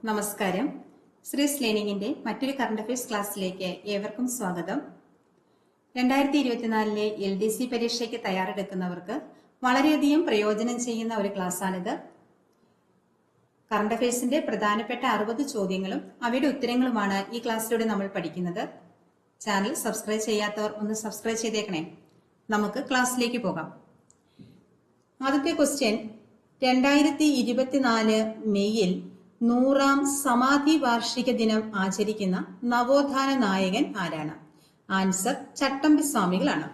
നമസ്കാരം. ശ്രീസ് ലേണിംഗിന്റെ മറ്റൊരു കറണ്ട് അഫയേഴ്സ് ക്ലാസ്സിലേക്ക് ഏവർക്കും സ്വാഗതം. 2024 LDC പരീക്ഷയ്ക്ക് തയ്യാറെടുക്കുന്നവർക്ക് വളരെയധികം പ്രയോജനം ചെയ്യുന്ന ഒരു ക്ലാസ്സാണിത്. കറണ്ട് അഫയേഴ്സിന്റെ പ്രധാനപ്പെട്ട 60 ചോദ്യങ്ങളും അവയുടെ ഉത്തരങ്ങളുമാണ് ഈ ക്ലാസ്സിലൂടെ നമ്മൾ പഠിക്കുന്നത്. ചാനൽ സബ്സ്ക്രൈബ് ചെയ്യാത്തവർ ഒന്ന് സബ്സ്ക്രൈബ് ചെയ്തേക്കണേ. നമുക്ക് ക്ലാസ്സിലേക്ക് പോകാം. ആദ്യത്തെ ക്വസ്റ്റ്യൻ, 2024 മെയ്യിൽ 100ാം സമാധി വാർഷിക ദിനം ആചരിക്കുന്ന നവോത്ഥാന നായകൻ ആരാണ്? ആൻസർ ചട്ടമ്പി സ്വാമികളാണ്.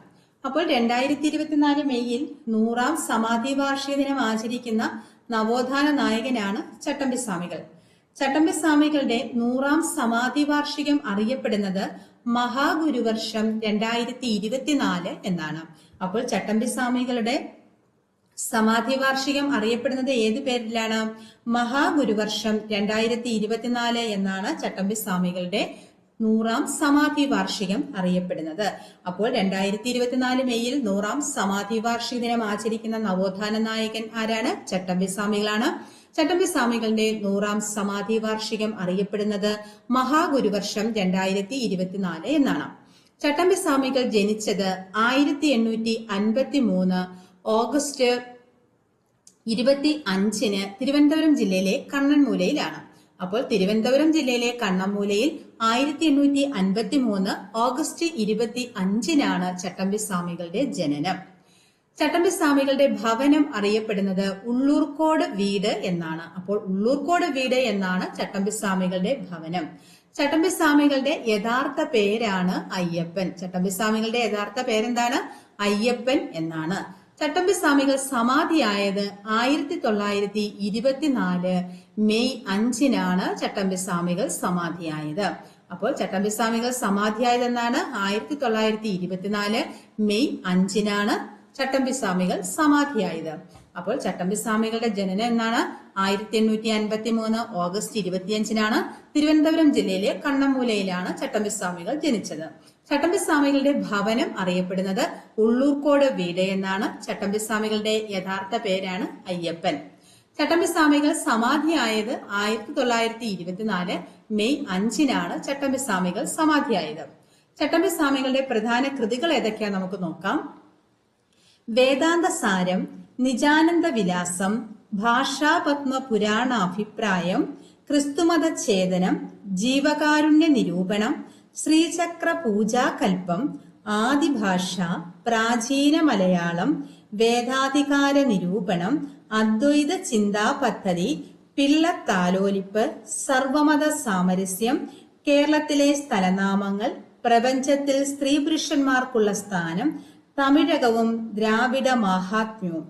അപ്പോൾ 2024 മെയ്യിൽ 100ാം സമാധി വാർഷിക ദിനം ആചരിക്കുന്ന നവോത്ഥാന നായകനാണ് ചട്ടമ്പി സ്വാമികൾ. ചട്ടമ്പി സ്വാമികളുടെ 100ാം സമാധി വാർഷികം അറിയപ്പെടുന്നത് മഹാഗുരുവർഷം 2024 എന്നാണ്. അപ്പോൾ ചട്ടമ്പി സ്വാമികളുടെ സമാധി വാർഷികം അറിയപ്പെടുന്നത് ഏത് പേരിലാണ്? മഹാഗുരുവർഷം 2024 എന്നാണ് ചട്ടമ്പി സ്വാമികളുടെ 100ാം സമാധി വാർഷികം അറിയപ്പെടുന്നത്. അപ്പോൾ 2024 മെയ്യിൽ 100ാം സമാധി വാർഷിക ദിനം ആചരിക്കുന്ന നവോത്ഥാന നായകൻ ആരാണ്? ചട്ടമ്പി സ്വാമികളാണ്. ചട്ടമ്പി സ്വാമികളുടെ 100ാം സമാധി വാർഷികം അറിയപ്പെടുന്നത് മഹാഗുരുവർഷം 2024 എന്നാണ്. ചട്ടമ്പി സ്വാമികൾ ജനിച്ചത് 1853 ഓഗസ്റ്റ് 25 തിരുവനന്തപുരം ജില്ലയിലെ കണ്ണൻമൂലയിലാണ്. അപ്പോൾ തിരുവനന്തപുരം ജില്ലയിലെ കണ്ണൻമൂലയിൽ 1853 ഓഗസ്റ്റ് 25 ചട്ടമ്പി സ്വാമികളുടെ ജനനം. ചട്ടമ്പി സ്വാമികളുടെ ഭവനം അറിയപ്പെടുന്നത് ഉള്ളൂർക്കോട് വീട് എന്നാണ്. അപ്പോൾ ഉള്ളൂർക്കോട് വീട് എന്നാണ് ചട്ടമ്പി സ്വാമികളുടെ ഭവനം. ചട്ടമ്പി സ്വാമികളുടെ യഥാർത്ഥ പേരാണ് അയ്യപ്പൻ. ചട്ടമ്പി സ്വാമികളുടെ യഥാർത്ഥ പേരെന്താണ്? അയ്യപ്പൻ എന്നാണ്. ചട്ടമ്പി സ്വാമികൾ സമാധിയായത് 1924 മെയ് 5 ചട്ടമ്പി സ്വാമികൾ സമാധിയായത്. അപ്പോൾ ചട്ടമ്പി സ്വാമികൾ സമാധിയായതെന്നാണ് 1924 മെയ് 5 ചട്ടമ്പി സ്വാമികൾ സമാധിയായത്. അപ്പോൾ ചട്ടമ്പി സ്വാമികളുടെ ജനനം എന്നാണ്? 1853 ഓഗസ്റ്റ് 25 തിരുവനന്തപുരം ജില്ലയിലെ കണ്ണൻമൂലയിലാണ് ചട്ടമ്പി സ്വാമികൾ ജനിച്ചത്. ചട്ടമ്പി സ്വാമികളുടെ ഭവനം അറിയപ്പെടുന്നത് ഉള്ളൂർക്കോട് വീട് എന്നാണ്. ചട്ടമ്പി സ്വാമികളുടെ യഥാർത്ഥ പേരാണ് അയ്യപ്പൻ. ചട്ടമ്പി സ്വാമികൾ സമാധിയായത് 1924 മെയ് 5 ചട്ടമ്പി സ്വാമികൾ സമാധിയായത്. ചട്ടമ്പി സ്വാമികളുടെ പ്രധാന കൃതികൾ ഏതൊക്കെയാ നമുക്ക് നോക്കാം. വേദാന്ത സാരം, നിജാനന്ദ വിലാസം, ഭാഷാപത്മ പുരാണാഭിപ്രായം, ക്രിസ്തുമത ഛേദനം, ജീവകാരുണ്യ നിരൂപണം, ശ്രീചക്ര പൂജാകൽപ്പം, ആദിഭാഷ, പ്രാചീന മലയാളം, വേദാധികാര നിരൂപണം, അദ്വൈത ചിന്താ പദ്ധതി, പിള്ളത്താലോലിപ്പ്, സർവമത സാമരസ്യം, കേരളത്തിലെ സ്ഥലനാമങ്ങൾ, പ്രപഞ്ചത്തിൽ സ്ത്രീ പുരുഷന്മാർക്കുള്ള സ്ഥാനം, തമിഴകവും ദ്രാവിഡ മഹാത്മ്യവും,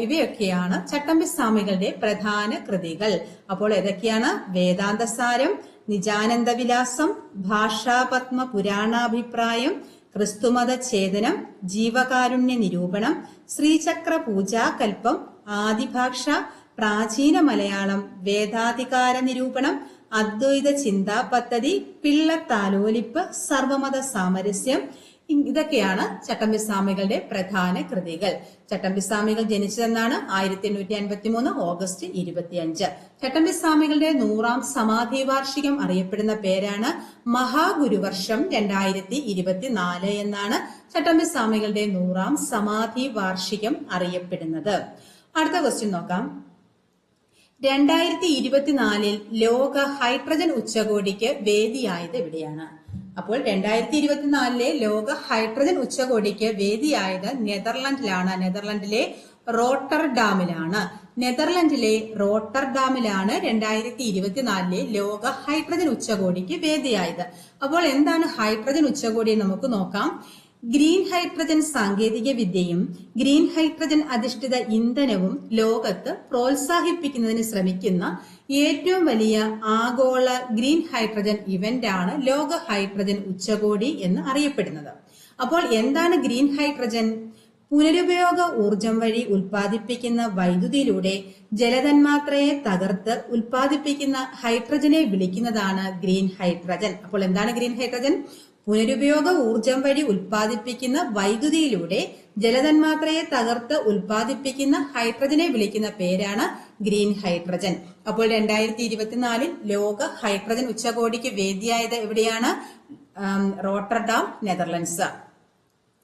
ഇവയൊക്കെയാണ് ചട്ടമ്പി സ്വാമികളുടെ പ്രധാന കൃതികൾ. അപ്പോൾ ഏതൊക്കെയാണ്? വേദാന്തസാരം, നിജാനന്ദ വിലാസം, ഭാഷാപത്മ പുരാണാഭിപ്രായം, ക്രിസ്തുമത ഛേദനം, ജീവകാരുണ്യ നിരൂപണം, ശ്രീചക്ര പൂജാകൽപ്പം, ആദിഭാഷ, പ്രാചീന മലയാളം, വേദാധികാര നിരൂപണം, അദ്വൈത ചിന്താ പദ്ധതി, പിള്ളത്താലോലിപ്പ്, സർവമത സാമരസ്യം, ഇതൊക്കെയാണ് ചട്ടമ്പി സ്വാമികളുടെ പ്രധാന കൃതികൾ. ചട്ടമ്പി സ്വാമികൾ ജനിച്ചതെന്നാണ്? 1853 ഓഗസ്റ്റ് 25. ചട്ടമ്പി സ്വാമികളുടെ 100ാം സമാധി വാർഷികം അറിയപ്പെടുന്ന പേരാണ് മഹാഗുരുവർഷം 2024 എന്നാണ് ചട്ടമ്പി സ്വാമികളുടെ 100ാം സമാധി വാർഷികം അറിയപ്പെടുന്നത്. അടുത്ത ക്വസ്റ്റ്യൻ നോക്കാം. 2024 ലോക ഹൈഡ്രജൻ ഉച്ചകോടിക്ക് വേദിയായത് എവിടെയാണ്? അപ്പോൾ 2024 ലോക ഹൈഡ്രജൻ ഉച്ചകോടിക്ക് വേദിയായത് നെതർലൻഡിലാണ്. നെതർലൻഡിലെ റോട്ടർഡാമിലാണ്. നെതർലൻഡിലെ റോട്ടർഡാമിലാണ് 2024 ലോക ഹൈഡ്രജൻ ഉച്ചകോടിക്ക് വേദിയായത്. അപ്പോൾ എന്താണ് ഹൈഡ്രജൻ ഉച്ചകോടി നമുക്ക് നോക്കാം. ഗ്രീൻ ഹൈഡ്രജൻ സാങ്കേതിക വിദ്യയും ഗ്രീൻ ഹൈഡ്രജൻ അധിഷ്ഠിത ഇന്ധനവും ലോകത്ത് പ്രോത്സാഹിപ്പിക്കുന്നതിന് ശ്രമിക്കുന്ന ഏറ്റവും വലിയ ആഗോള ഗ്രീൻ ഹൈഡ്രജൻ ഇവന്റ് ആണ് ലോക ഹൈഡ്രജൻ ഉച്ചകോടി എന്ന് അറിയപ്പെടുന്നത്. അപ്പോൾ എന്താണ് ഗ്രീൻ ഹൈഡ്രജൻ? പുനരുപയോഗ ഊർജം വഴി ഉൽപ്പാദിപ്പിക്കുന്ന വൈദ്യുതിയിലൂടെ ജലതന്മാത്രയെ തകർത്ത് ഉൽപ്പാദിപ്പിക്കുന്ന ഹൈഡ്രജനെ വിളിക്കുന്നതാണ് ഗ്രീൻ ഹൈഡ്രജൻ. അപ്പോൾ എന്താണ് ഗ്രീൻ ഹൈഡ്രജൻ? പുനരുപയോഗ ഊർജം വഴി ഉൽപ്പാദിപ്പിക്കുന്ന വൈദ്യുതിയിലൂടെ ജലതന്മാത്രയെ തകർത്ത് ഉൽപ്പാദിപ്പിക്കുന്ന ഹൈഡ്രജനെ വിളിക്കുന്ന പേരാണ് ഗ്രീൻ ഹൈഡ്രജൻ. അപ്പോൾ 2024 ലോക ഹൈഡ്രജൻ ഉച്ചകോടിക്ക് വേദിയായത് എവിടെയാണ്? Rotterdam, Netherlands.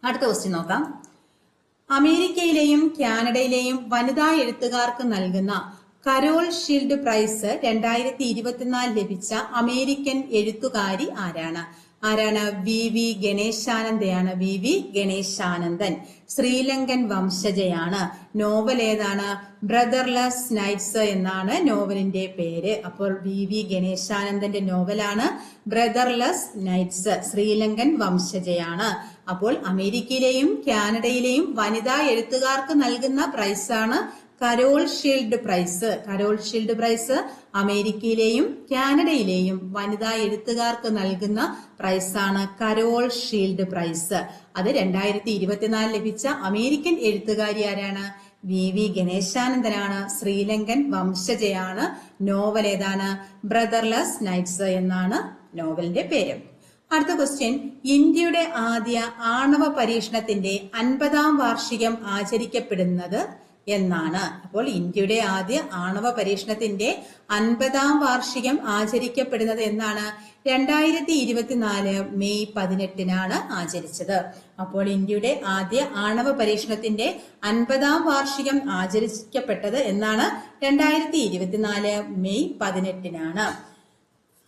അടുത്ത ക്വസ്റ്റ്യൻ നോക്കാം. അമേരിക്കയിലെയും കാനഡയിലെയും വനിതാ എഴുത്തുകാർക്ക് നൽകുന്ന കരോൾ ഷീൽഡ് പ്രൈസ് 2024 ലഭിച്ച അമേരിക്കൻ എഴുത്തുകാരി ആരാണ്? വി ഗണേശാനന്ദയാണ്. വി ഗണേശാനന്ദൻ ശ്രീലങ്കൻ വംശജയാണ്. നോവൽ ഏതാണ്? ബ്രദർലെസ് നൈറ്റ്സ് എന്നാണ് നോവലിന്റെ പേര്. അപ്പോൾ വി ഗണേശാനന്ദന്റെ നോവലാണ് ബ്രദർലെസ് നൈറ്റ്സ്. ശ്രീലങ്കൻ വംശജയാണ്. അപ്പോൾ അമേരിക്കയിലെയും കാനഡയിലെയും വനിതാ എഴുത്തുകാർക്ക് നൽകുന്ന പ്രൈസാണ് Carol Shields prize. Carol Shields prize അമേരിക്കയിലെയും കാനഡയിലെയും വനിതാ എഴുത്തുകാർക്ക് നൽകുന്ന പ്രൈസാണ് കരോൾ ഷീൽഡ് പ്രൈസ്. അത് 2024 ലഭിച്ച അമേരിക്കൻ എഴുത്തുകാരി ആരാണ്? വി ഗണേശാനന്ദനാണ്. ശ്രീലങ്കൻ വംശജയാണ്. നോവൽ ഏതാണ്? ബ്രദർലെസ് നൈറ്റ്സ് എന്നാണ് നോവലിന്റെ പേര്. അടുത്ത ക്വസ്റ്റ്യൻ, ഇന്ത്യയുടെ ആദ്യ ആണവ പരീക്ഷണത്തിന്റെ 50ാം വാർഷികം ആചരിക്കപ്പെടുന്നത് എന്നാണ്? അപ്പോൾ ഇന്ത്യയുടെ ആദ്യ ആണവ പരീക്ഷണത്തിന്റെ 50ാം വാർഷികം ആചരിക്കപ്പെടുന്നത് എന്നാണ്? 2024 മെയ് 18 ആചരിച്ചത്. അപ്പോൾ ഇന്ത്യയുടെ ആദ്യ ആണവ പരീക്ഷണത്തിന്റെ 50ാം വാർഷികം ആചരിക്കപ്പെട്ടത് എന്നാണ്? 2024 മെയ് 18.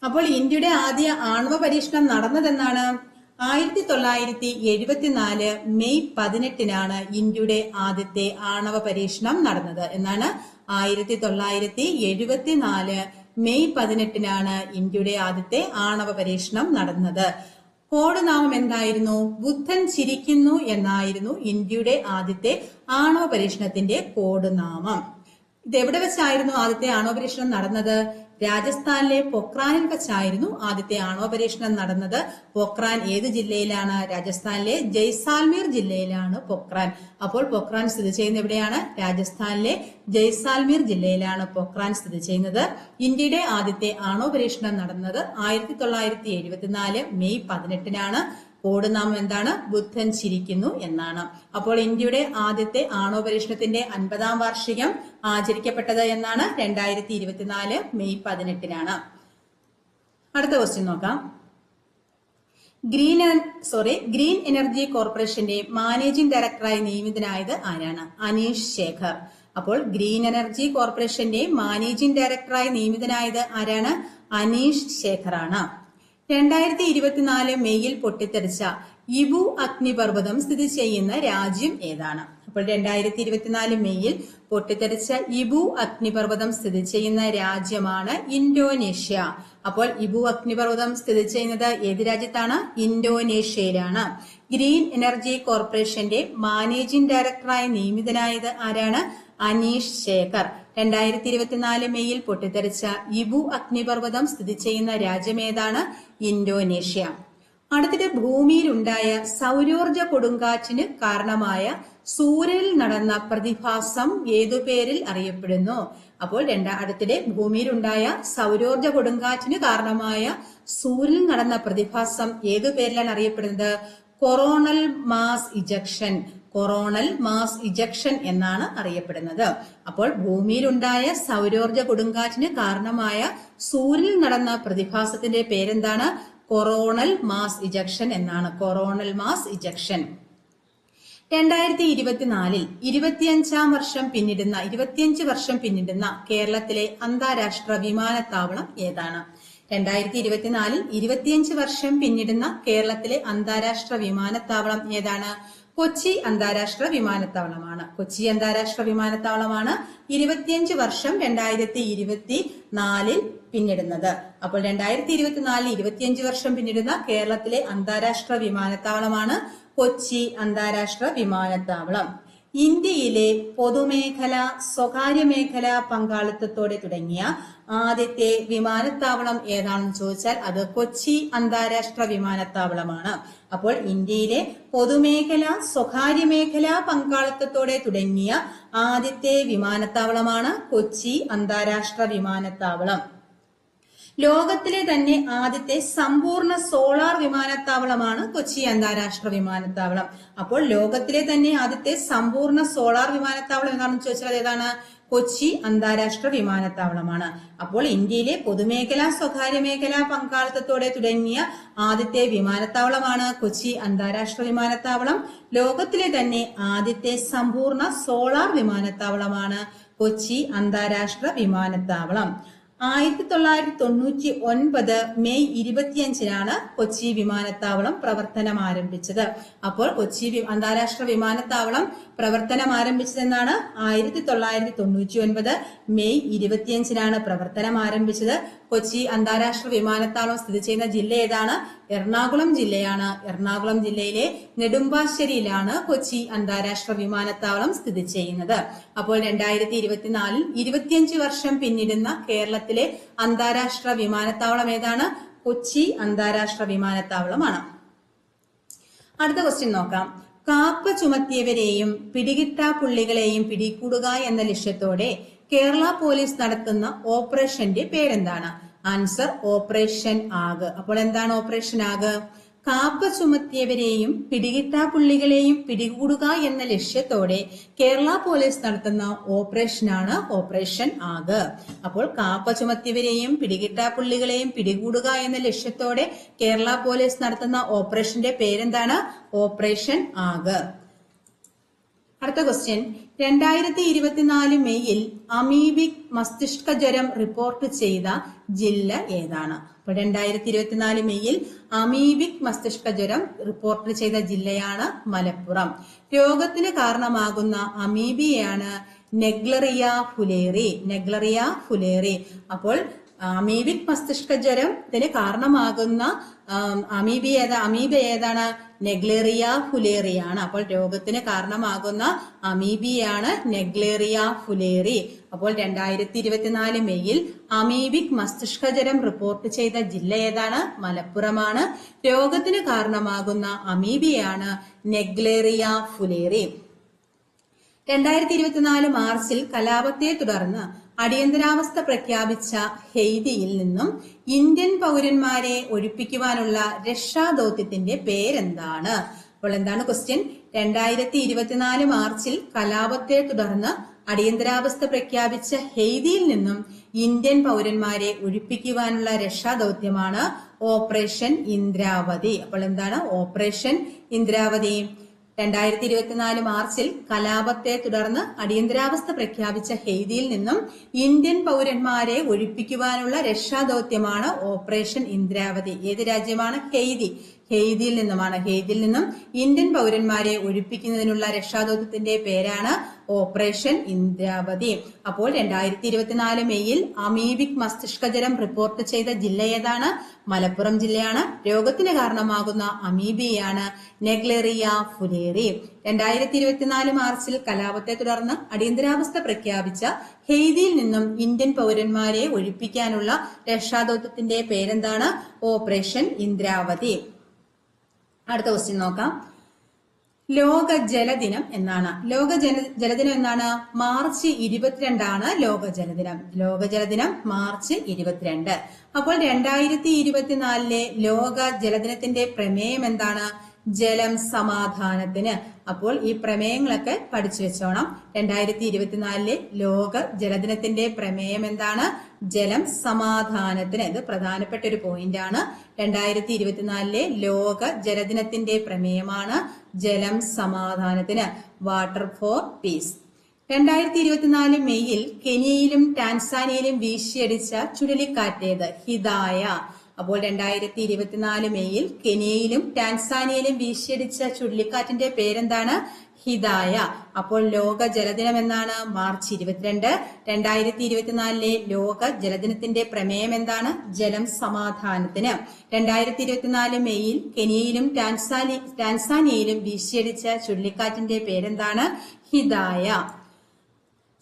അപ്പോൾ ഇന്ത്യയുടെ ആദ്യ ആണവ പരീക്ഷണം നടന്നതെന്നാണ്? 1974 മെയ് 18 ഇന്ത്യയുടെ ആദ്യത്തെ ആണവ പരീക്ഷണം നടന്നത്. എന്നാണ്? 1974 മെയ് 18 ഇന്ത്യയുടെ ആദ്യത്തെ ആണവ പരീക്ഷണം നടന്നത്. കോഡ് നാമം എന്തായിരുന്നു? ബുദ്ധൻ ചിരിക്കുന്നു എന്നായിരുന്നു ഇന്ത്യയുടെ ആദ്യത്തെ ആണവ പരീക്ഷണത്തിന്റെ കോഡ് നാമം. ഇത് എവിടെ വെച്ചായിരുന്നു ആദ്യത്തെ ആണവ പരീക്ഷണം നടന്നത്? രാജസ്ഥാനിലെ പൊക്രാനിൽ വെച്ചായിരുന്നു ആദ്യത്തെ ആണവ പരീക്ഷണം നടന്നത്. പൊക്രാൻ ഏത് ജില്ലയിലാണ്? രാജസ്ഥാനിലെ ജയ്സാൽമീർ ജില്ലയിലാണ് പൊക്രാൻ. അപ്പോൾ പൊക്രാൻ സ്ഥിതി ചെയ്യുന്നത് എവിടെയാണ്? രാജസ്ഥാനിലെ ജയ്സാൽമീർ ജില്ലയിലാണ് പൊക്രാൻ സ്ഥിതി ചെയ്യുന്നത്. ഇന്ത്യയുടെ ആദ്യത്തെ ആണവ പരീക്ഷണം നടന്നത് 1974 മെയ് 18 കോഡ് നാമം എന്താണ്? ബുദ്ധൻ ചിരിക്കുന്നു എന്നാണ്. അപ്പോൾ ഇന്ത്യയുടെ ആദ്യത്തെ ആണവ പരീക്ഷണത്തിന്റെ 50ാം വാർഷികം ആചരിക്കപ്പെട്ടത് എന്നാണ്? 2024 മെയ് 18. അടുത്ത ക്വസ്റ്റ്യൻ നോക്കാം. ഗ്രീൻ എനർജി കോർപ്പറേഷന്റെ മാനേജിംഗ് ഡയറക്ടറായി നിയമിതനായത് ആരാണ്? അനീഷ് ശേഖർ. അപ്പോൾ ഗ്രീൻ എനർജി കോർപ്പറേഷന്റെ മാനേജിംഗ് ഡയറക്ടറായി നിയമിതനായത് ആരാണ്? അനീഷ് ശേഖർ ആണ്. 2024 മെയ്യിൽ പൊട്ടിത്തെറിച്ച ഇബു അഗ്നിപർവ്വതം സ്ഥിതി ചെയ്യുന്ന രാജ്യം ഏതാണ്? അപ്പോൾ 2024 മെയ്യിൽ പൊട്ടിത്തെറിച്ച ഇബു അഗ്നിപർവ്വതം സ്ഥിതി ചെയ്യുന്ന രാജ്യമാണ് ഇന്തോനേഷ്യ. അപ്പോൾ ഇബു അഗ്നിപർവ്വതം സ്ഥിതി ചെയ്യുന്നത് ഏത് രാജ്യത്താണ്? ഇന്തോനേഷ്യയിലാണ്. ഗ്രീൻ എനർജി കോർപ്പറേഷന്റെ മാനേജിംഗ് ഡയറക്ടറായി നിയമിതനായത് ആരാണ്? അനീഷ് ശേഖർ. 2024 മെയ്യിൽ പൊട്ടിത്തെറിച്ച ഇബു അഗ്നിപർവ്വതം സ്ഥിതി ചെയ്യുന്ന രാജ്യമേതാണ്? ഇന്തോനേഷ്യ. അടുത്തിടെ ഭൂമിയിലുണ്ടായ സൗരോർജ കൊടുങ്കാറ്റിന് കാരണമായ സൂര്യനിൽ നടന്ന പ്രതിഭാസം ഏതു പേരിൽ അറിയപ്പെടുന്നു? അപ്പോൾ അടുത്തിടെ ഭൂമിയിലുണ്ടായ സൗരോർജ കൊടുങ്കാറ്റിന് കാരണമായ സൂര്യനിൽ നടന്ന പ്രതിഭാസം ഏതു പേരിലാണ് അറിയപ്പെടുന്നത്? Coronal mass ejection. Coronal mass ejection എന്നാണ് അറിയപ്പെടുന്നത്. അപ്പോൾ ഭൂമിയിലുണ്ടായ സൗരോർജ കൊടുങ്കാറ്റിന് കാരണമായ സൂര്യനിൽ നടന്ന പ്രതിഭാസത്തിന്റെ പേരെന്താണ്? കൊറോണൽ മാസ് ഇജക്ഷൻ എന്നാണ്. Coronal mass ejection. 2024 25 വർഷം പിന്നിടുന്ന കേരളത്തിലെ അന്താരാഷ്ട്ര വിമാനത്താവളം ഏതാണ്? 2024 25 വർഷം പിന്നിടുന്ന കേരളത്തിലെ അന്താരാഷ്ട്ര വിമാനത്താവളം ഏതാണ്? കൊച്ചി അന്താരാഷ്ട്ര വിമാനത്താവളമാണ്. കൊച്ചി അന്താരാഷ്ട്ര വിമാനത്താവളമാണ് 25 വർഷം 2024 പിന്നിടുന്നത്. അപ്പോൾ 2024 25 വർഷം പിന്നിടുന്ന കേരളത്തിലെ അന്താരാഷ്ട്ര വിമാനത്താവളമാണ് കൊച്ചി അന്താരാഷ്ട്ര വിമാനത്താവളം. ഇന്ത്യയിലെ പൊതുമേഖല സ്വകാര്യ മേഖല പങ്കാളിത്തത്തോടെ തുടങ്ങിയ ആദ്യത്തെ വിമാനത്താവളം ഏതാണെന്ന് ചോദിച്ചാൽ അത് കൊച്ചി അന്താരാഷ്ട്ര വിമാനത്താവളമാണ്. അപ്പോൾ ഇന്ത്യയിലെ പൊതുമേഖല സ്വകാര്യ മേഖല പങ്കാളിത്തത്തോടെ തുടങ്ങിയ ആദ്യത്തെ വിമാനത്താവളമാണ് കൊച്ചി അന്താരാഷ്ട്ര വിമാനത്താവളം. ലോകത്തിലെ തന്നെ ആദ്യത്തെ സമ്പൂർണ്ണ സോളാർ വിമാനത്താവളമാണ് കൊച്ചി അന്താരാഷ്ട്ര വിമാനത്താവളം. അപ്പോൾ ലോകത്തിലെ തന്നെ ആദ്യത്തെ സമ്പൂർണ്ണ സോളാർ വിമാനത്താവളം എന്താണെന്ന് ചോദിച്ചാൽ ഏതാണ്? കൊച്ചി അന്താരാഷ്ട്ര വിമാനത്താവളമാണ്. അപ്പോൾ ഇന്ത്യയിലെ പൊതുമേഖലാ സ്വകാര്യ മേഖലാ പങ്കാളിത്തത്തോടെ തുടങ്ങിയ ആദ്യത്തെ വിമാനത്താവളമാണ് കൊച്ചി അന്താരാഷ്ട്ര വിമാനത്താവളം. ലോകത്തിലെ തന്നെ ആദ്യത്തെ സമ്പൂർണ്ണ സോളാർ വിമാനത്താവളമാണ് കൊച്ചി അന്താരാഷ്ട്ര വിമാനത്താവളം. 1999 മെയ് 25-നാണ് കൊച്ചി വിമാനത്താവളം പ്രവർത്തനം ആരംഭിച്ചത്. അപ്പോൾ കൊച്ചി അന്താരാഷ്ട്ര വിമാനത്താവളം പ്രവർത്തനം ആരംഭിച്ചതെന്നാണ് 1999 മെയ് 25-നാണ് പ്രവർത്തനം ആരംഭിച്ചത്. കൊച്ചി അന്താരാഷ്ട്ര വിമാനത്താവളം സ്ഥിതി ചെയ്യുന്ന ജില്ല ഏതാണ്? എറണാകുളം ജില്ലയാണ്. എറണാകുളം ജില്ലയിലെ നെടുമ്പാശ്ശേരിയിലാണ് കൊച്ചി അന്താരാഷ്ട്ര വിമാനത്താവളം സ്ഥിതി ചെയ്യുന്നത്. അപ്പോൾ 2024-ൽ 25 വർഷം പിന്നിടുന്ന കേരളത്തിലെ അന്താരാഷ്ട്ര വിമാനത്താവളം ഏതാണ്? കൊച്ചി അന്താരാഷ്ട്ര വിമാനത്താവളമാണ്. അടുത്ത ക്വസ്റ്റ്യൻ നോക്കാം. കാപ്പ ചുമത്തിയവരെയും പിടികിട്ടാപ്പുള്ളികളെയും പിടികൂടുക എന്ന ലക്ഷ്യത്തോടെ കേരള പോലീസ് നടത്തുന്ന ഓപ്പറേഷന്റെ പേരെന്താണ്? Answer operation Aag. അപ്പോൾ എന്താണ് ഓപ്പറേഷൻ ആഗ്? കാപ്പ ചുമത്തിയവരെയും പിടികിട്ടാപ്പുള്ളികളെയും പിടികൂടുക എന്ന ലക്ഷ്യത്തോടെ കേരള പോലീസ് നടത്തുന്ന ഓപ്പറേഷനാണ് ഓപ്പറേഷൻ ആഗ്. അപ്പോൾ കാപ്പ ചുമത്തിയവരെയും പിടികിട്ടാപ്പുള്ളികളെയും പിടികൂടുക എന്ന ലക്ഷ്യത്തോടെ കേരള പോലീസ് നടത്തുന്ന ഓപ്പറേഷന്റെ പേരെന്താണ്? ഓപ്പറേഷൻ ആഗ്. അടുത്ത ക്വസ്റ്റ്യൻ. 2024 മെയ്യിൽ അമീബിക് മസ്തിഷ്ക ജ്വരം റിപ്പോർട്ട് ചെയ്ത ജില്ല ഏതാണ്? അപ്പൊ 2024 മെയ്യിൽ അമീബിക് മസ്തിഷ്ക ജ്വരം റിപ്പോർട്ട് ചെയ്ത ജില്ലയാണ് മലപ്പുറം. രോഗത്തിന് കാരണമാകുന്ന അമീബിയാണ് നെഗ്ലറിയ ഫുലേറി. നെഗ്ലറിയ ഫുലേറി. അപ്പോൾ അമീബിക് മസ്തിഷ്ക ജ്വരത്തിന് കാരണമാകുന്ന അമീബ ഏതാണ്? നെഗ്ലേറിയ ഫുലേറിയാണ്. അപ്പോൾ രോഗത്തിന് കാരണമാകുന്ന അമീബിയാണ് നെഗ്ലേറിയ ഫുലേറി. അപ്പോൾ 2024 മെയ്യിൽ അമീബിക് മസ്തിഷ്ക ജ്വരം റിപ്പോർട്ട് ചെയ്ത ജില്ല ഏതാണ്? മലപ്പുറമാണ്. രോഗത്തിന് കാരണമാകുന്ന അമീബിയാണ് നെഗ്ലേറിയ ഫുലേറി. 2024 മാർച്ചിൽ കലാപത്തെ തുടർന്ന് അടിയന്തരാവസ്ഥ പ്രഖ്യാപിച്ച ഹെയ്തിയിൽ നിന്നും ഇന്ത്യൻ പൗരന്മാരെ ഒഴിപ്പിക്കുവാനുള്ള രക്ഷാദൌത്യത്തിന്റെ പേരെന്താണ്? അപ്പോൾ എന്താണ് ക്വസ്റ്റ്യൻ? 2024 മാർച്ചിൽ കലാപത്തെ തുടർന്ന് അടിയന്തരാവസ്ഥ പ്രഖ്യാപിച്ച ഹെയ്തിയിൽ നിന്നും ഇന്ത്യൻ പൗരന്മാരെ ഒഴിപ്പിക്കുവാനുള്ള രക്ഷാദൌത്യമാണ് ഓപ്പറേഷൻ ഇന്ദ്രാവതി. അപ്പോൾ എന്താണ് ഓപ്പറേഷൻ ഇന്ദ്രാവതി? 2024 മാർച്ചിൽ കലാപത്തെ തുടർന്ന് അടിയന്തരാവസ്ഥ പ്രഖ്യാപിച്ച ഹെയ്തിയിൽ നിന്നും ഇന്ത്യൻ പൗരന്മാരെ ഒഴിപ്പിക്കുവാനുള്ള രക്ഷാദൌത്യമാണ് ഓപ്പറേഷൻ ഇന്ദ്രാവതി. ഏത് രാജ്യമാണ്? ഹെയ്തി. ഹെയ്തിയിൽ നിന്നുമാണ്. ഹെയ്തിയിൽ നിന്നും ഇന്ത്യൻ പൗരന്മാരെ ഒഴിപ്പിക്കുന്നതിനുള്ള രക്ഷാദൌത്യത്തിന്റെ പേരാണ് ഓപ്പറേഷൻ ഇന്ദ്രാവതി. അപ്പോൾ 2024 മെയ്യിൽ അമീബിക് മസ്തിഷ്ക ജ്വരം റിപ്പോർട്ട് ചെയ്ത ജില്ല ഏതാണ്? മലപ്പുറം ജില്ലയാണ്. രോഗത്തിന് കാരണമാകുന്ന അമീബിയാണ് നെഗ്ലേറിയ ഫുലേറി. 2024 മാർച്ചിൽ കലാപത്തെ തുടർന്ന് അടിയന്തരാവസ്ഥ പ്രഖ്യാപിച്ച ഹെയ്തിയിൽ നിന്നും ഇന്ത്യൻ പൗരന്മാരെ ഒഴിപ്പിക്കാനുള്ള രക്ഷാദൌത്യത്തിന്റെ പേരെന്താണ്? ഓപ്പറേഷൻ ഇന്ദ്രാവതി. അടുത്ത ക്വസ്റ്റ്യൻ നോക്കാം. ലോക ജലദിനം എന്നാണ്. ലോക ജലദിനം എന്നാണ്? മാർച്ച് 22 ലോക ജലദിനം. ലോക ജലദിനം മാർച്ച് 22. അപ്പോൾ 2024 ലോക ജലദിനത്തിന്റെ പ്രമേയം എന്താണ്? ജലം സമാധാനത്തിന്. അപ്പോൾ ഈ പ്രമേയങ്ങളൊക്കെ പഠിച്ചു വെച്ചോണം. 2024 ലോക ജലദിനത്തിന്റെ പ്രമേയം എന്താണ്? ജലം സമാധാനത്തിന്. ഇത് പ്രധാനപ്പെട്ട ഒരു പോയിന്റ് ആണ്. 2024 ലോക ജലദിനത്തിന്റെ പ്രമേയമാണ് ജലം സമാധാനത്തിന്. Water for piece. 2024 മെയ്യിൽ കെനിയയിലും ടാൻസാനിയയിലും വീശിയടിച്ച ചുഴലിക്കാറ്റേത്? ഹിദായ. അപ്പോൾ 2024 മെയ്യിൽ കെനിയയിലും ടാൻസാനിയയിലും വീശിയടിച്ച ചുഴലിക്കാറ്റിന്റെ പേരെന്താണ്? ഹിദായ. അപ്പോൾ ലോക ജലദിനം എന്നാണ്? മാർച്ച് 22. 2024 ലോക ജലദിനത്തിന്റെ പ്രമേയം എന്താണ്? ജലം സമാധാനത്തിന്. 2024 മെയ്യിൽ കെനിയയിലും ടാൻസാനിയയിലും വീശിയടിച്ച ചുഴലിക്കാറ്റിന്റെ പേരെന്താണ്? ഹിദായ.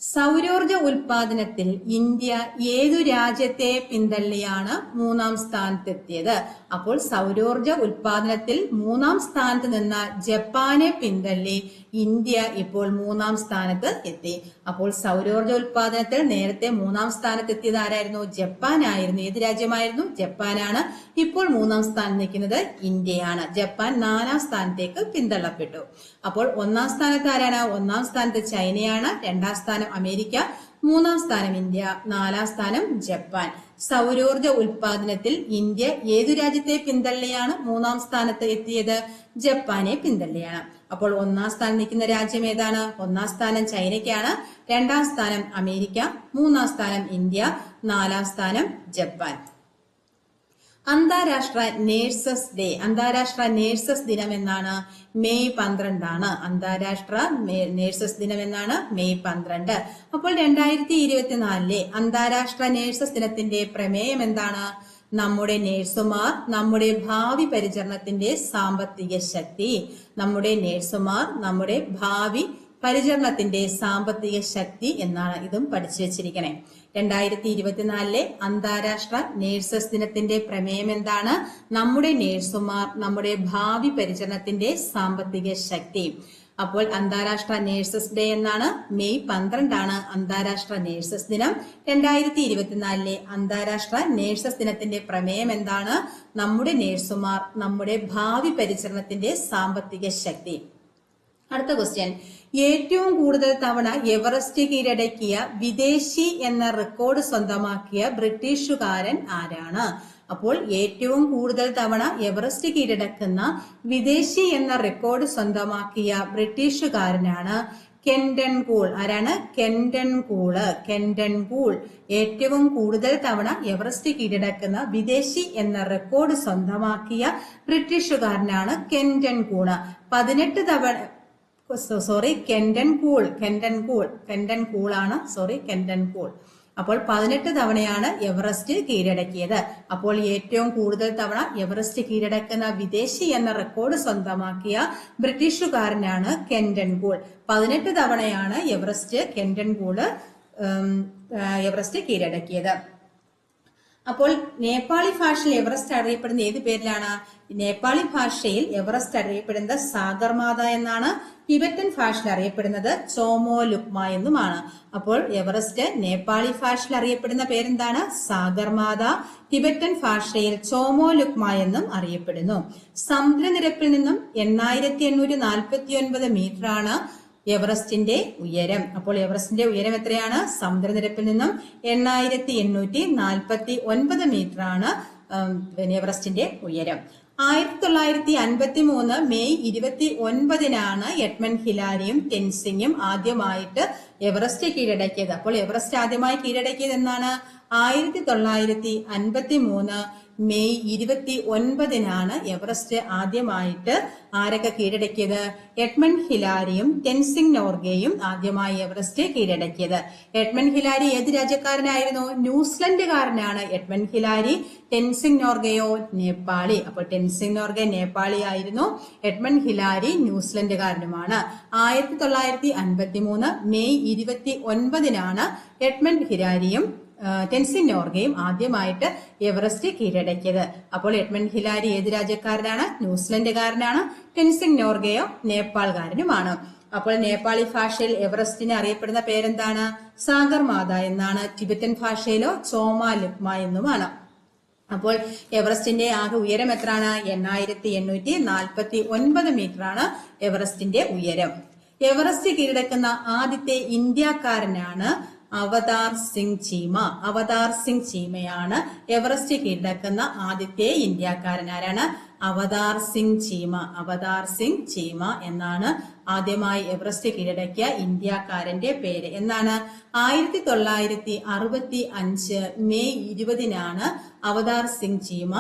സൗരോർജ ഉൽപാദനത്തിൽ ഇന്ത്യ ഏതു രാജ്യത്തെ പിന്തള്ളിയാണ് മൂന്നാം സ്ഥാനത്തെത്തിയത്? അപ്പോൾ സൗരോർജ ഉൽപാദനത്തിൽ മൂന്നാം സ്ഥാനത്ത് നിന്ന ജപ്പാനെ പിന്തള്ളി ഇന്ത്യ ഇപ്പോൾ മൂന്നാം സ്ഥാനത്ത് എത്തി. അപ്പോൾ സൗരോർജ ഉൽപാദനത്തിൽ നേരത്തെ മൂന്നാം സ്ഥാനത്ത് എത്തിയത് ആരായിരുന്നു? ജപ്പാനായിരുന്നു. ഏത് രാജ്യമായിരുന്നു? ജപ്പാനാണ്. ഇപ്പോൾ മൂന്നാം സ്ഥാനം നിൽക്കുന്നത് ഇന്ത്യയാണ്. ജപ്പാൻ 4ാം സ്ഥാനത്തേക്ക് പിന്തള്ളപ്പെട്ടു. അപ്പോൾ 1ാം സ്ഥാനത്ത് ആരാണ്? 1ാം സ്ഥാനത്ത് ചൈനയാണ്. 2ാം സ്ഥാനം അമേരിക്ക, 3ാം സ്ഥാനം ഇന്ത്യ, 4ാം സ്ഥാനം ജപ്പാൻ. സൗരോർജ ഉൽപാദനത്തിൽ ഇന്ത്യ ഏതു രാജ്യത്തെ പിന്തള്ളിയാണ് 3ാം സ്ഥാനത്ത് എത്തിയത്? ജപ്പാനെ പിന്തള്ളിയാണ്. അപ്പോൾ 1ാം സ്ഥാനം നിൽക്കുന്ന രാജ്യം ഏതാണ്? 1ാം സ്ഥാനം ചൈനയ്ക്കാണ്, 2ാം സ്ഥാനം അമേരിക്ക, 3ാം സ്ഥാനം ഇന്ത്യ, 4ാം സ്ഥാനം ജപ്പാൻ. അന്താരാഷ്ട്ര നേഴ്സസ് ഡേ, അന്താരാഷ്ട്ര നേഴ്സസ് ദിനം എന്നാണ്? മെയ് 12 ആണ്. അന്താരാഷ്ട്ര നേഴ്സസ് ദിനം എന്നാണ്? മെയ് 12. അപ്പോൾ 2024 അന്താരാഷ്ട്ര നേഴ്സസ് ദിനത്തിന്റെ പ്രമേയം എന്താണ്? നമ്മുടെ നേഴ്സുമാർ നമ്മുടെ ഭാവി പരിചരണത്തിന്റെ സാമ്പത്തിക ശക്തി. നമ്മുടെ നേഴ്സുമാർ നമ്മുടെ ഭാവി പരിചരണത്തിന്റെ സാമ്പത്തിക ശക്തി എന്നാണ്. ഇതും പഠിച്ചു വെച്ചിരിക്കണേ. 2024 അന്താരാഷ്ട്ര നേഴ്സസ് ദിനത്തിന്റെ പ്രമേയം എന്താണ്? നമ്മുടെ നേഴ്സുമാർ നമ്മുടെ ഭാവി പരിചരണത്തിന്റെ സാമ്പത്തിക ശക്തി. അപ്പോൾ അന്താരാഷ്ട്ര നേഴ്സസ് ഡേ എന്നാണ്? മെയ് 12 ആണ് അന്താരാഷ്ട്ര നേഴ്സസ് ദിനം. 2024 അന്താരാഷ്ട്ര നേഴ്സസ് ദിനത്തിന്റെ പ്രമേയം എന്താണ്? നമ്മുടെ നേഴ്സുമാർ നമ്മുടെ ഭാവി പരിചരണത്തിന്റെ സാമ്പത്തിക ശക്തി. അടുത്ത ക്വസ്റ്റ്യൻ, ഏറ്റവും കൂടുതൽ തവണ എവറസ്റ്റ് കീഴടക്കിയ വിദേശി എന്ന റെക്കോർഡ് സ്വന്തമാക്കിയ ബ്രിട്ടീഷുകാരൻ ആരാണ്? അപ്പോൾ ഏറ്റവും കൂടുതൽ തവണ എവറസ്റ്റ് കീഴടക്കുന്ന വിദേശി എന്ന റെക്കോർഡ് സ്വന്തമാക്കിയ ബ്രിട്ടീഷുകാരനാണ് കെൻഡൻ കൂൾ. ആരാണ്? കെൻഡൻ കൂള്. കെൻഡൻ കൂൾ ഏറ്റവും കൂടുതൽ തവണ എവറസ്റ്റ് കീഴടക്കുന്ന വിദേശി എന്ന റെക്കോർഡ് സ്വന്തമാക്കിയ ബ്രിട്ടീഷുകാരനാണ് കെൻഡൻ കൂള്. 18 തവണ കെൻഡൻ കൂൾ ആണ്. കെൻഡൻ കൂൾ. അപ്പോൾ 18 തവണയാണ് എവറസ്റ്റ് കീഴടക്കിയത്. അപ്പോൾ ഏറ്റവും കൂടുതൽ തവണ എവറസ്റ്റ് കീഴടക്കുന്ന വിദേശി എന്ന റെക്കോർഡ് സ്വന്തമാക്കിയ ബ്രിട്ടീഷുകാരനാണ് കെൻഡൻ കൂൾ. 18 തവണയാണ് കെൻഡൻ കൂള് എവറസ്റ്റ് കീഴടക്കിയത്. അപ്പോൾ നേപ്പാളി ഭാഷയിൽ എവറസ്റ്റ് അറിയപ്പെടുന്ന ഏത് പേരിലാണ്? നേപ്പാളി ഭാഷയിൽ എവറസ്റ്റ് അറിയപ്പെടുന്നത് സാഗർമാത എന്നാണ്. ടിബറ്റൻ ഭാഷയിൽ അറിയപ്പെടുന്നത് ചോമോ ലുക്മ എന്നുമാണ്. അപ്പോൾ എവറസ്റ്റ് നേപ്പാളി ഭാഷയിൽ അറിയപ്പെടുന്ന പേരെന്താണ്? സാഗർമാത. ടിബറ്റൻ ഭാഷയിൽ ചോമോ ലുക്മ എന്നും അറിയപ്പെടുന്നു. സമുദ്രനിരപ്പിൽ നിന്നും 8849 മീറ്റർ ആണ് എവറസ്റ്റിന്റെ ഉയരം. അപ്പോൾ എവറസ്റ്റിന്റെ ഉയരം എത്രയാണ്? സമുദ്രനിരപ്പിൽ നിന്നും 8849 മീറ്റർ ആണ് എവറസ്റ്റിന്റെ ഉയരം. 1953 മെയ് 29 എഡ്മണ്ട് ഹിലാരിയും ടെൻസിങ്ങും ആദ്യമായിട്ട് എവറസ്റ്റ് കീഴടക്കിയത്. അപ്പോൾ എവറസ്റ്റ് ആദ്യമായി കീഴടക്കിയത് എന്നാണ്? 1953 മെയ് 29 എവറസ്റ്റ് ആദ്യമായിട്ട് ആരൊക്കെ കീഴടക്കിയത്? എഡ്മണ്ട് ഹിലാരിയും ടെൻസിംഗ് നോർഗെയും ആദ്യമായി എവറസ്റ്റ് കീഴടക്കിയത്. എഡ്മണ്ട് ഹിലാരി ഏത് രാജ്യക്കാരനായിരുന്നു? ന്യൂസിലൻഡുകാരനാണ് എഡ്മണ്ട് ഹിലാരി. ടെൻസിംഗ് നോർഗെയോ? നേപ്പാളി. അപ്പോൾ ടെൻസിംഗ് നോർഗെ നേപ്പാളി ആയിരുന്നു, എഡ്മണ്ട് ഹിലാരി ന്യൂസിലൻഡുകാരനുമാണ്. 1953 മെയ് 29 എഡ്മണ്ട് ഹിലാരിയും ടെൻസിംഗ് നോർഗെയും ആദ്യമായിട്ട് എവറസ്റ്റ് കീഴടക്കിയത്. അപ്പോൾ എഡ്മണ്ട് ഹിലാരി ഏത് രാജ്യക്കാരനാണ്? ന്യൂസിലൻഡുകാരനാണ്. ടെൻസിംഗ് നോർഗെയോ നേപ്പാൾകാരനുമാണ്. അപ്പോൾ നേപ്പാളി ഭാഷയിൽ എവറസ്റ്റിനെ അറിയപ്പെടുന്ന പേരെന്താണ്? സാഗർമാത എന്നാണ്. ടിബറ്റൻ ഭാഷയിലോ ചോമോ ലുക്മ എന്നുമാണ്. അപ്പോൾ എവറസ്റ്റിന്റെ ആകെ ഉയരം എത്രയാണ്? 8849 മീറ്റർ ആണ് എവറസ്റ്റിന്റെ ഉയരം. എവറസ്റ്റ് കീഴടക്കുന്ന ആദ്യത്തെ ഇന്ത്യക്കാരനാണ് അവതാർ സിംഗ് ചീമ. അവതാർ സിംഗ് ചീമയാണ് എവറസ്റ്റ് കീഴടക്കുന്ന ആദ്യത്തെ ഇന്ത്യക്കാരൻ. ആരാണ്? അവതാർ സിംഗ് ചീമ. അവതാർ സിംഗ് ചീമ എന്നാണ് ആദ്യമായി എവറസ്റ്റ് കീഴടക്കിയ ഇന്ത്യക്കാരന്റെ പേര്. എന്നാണ്? 1965 മെയ് 20 അവതാർ സിംഗ് ചീമ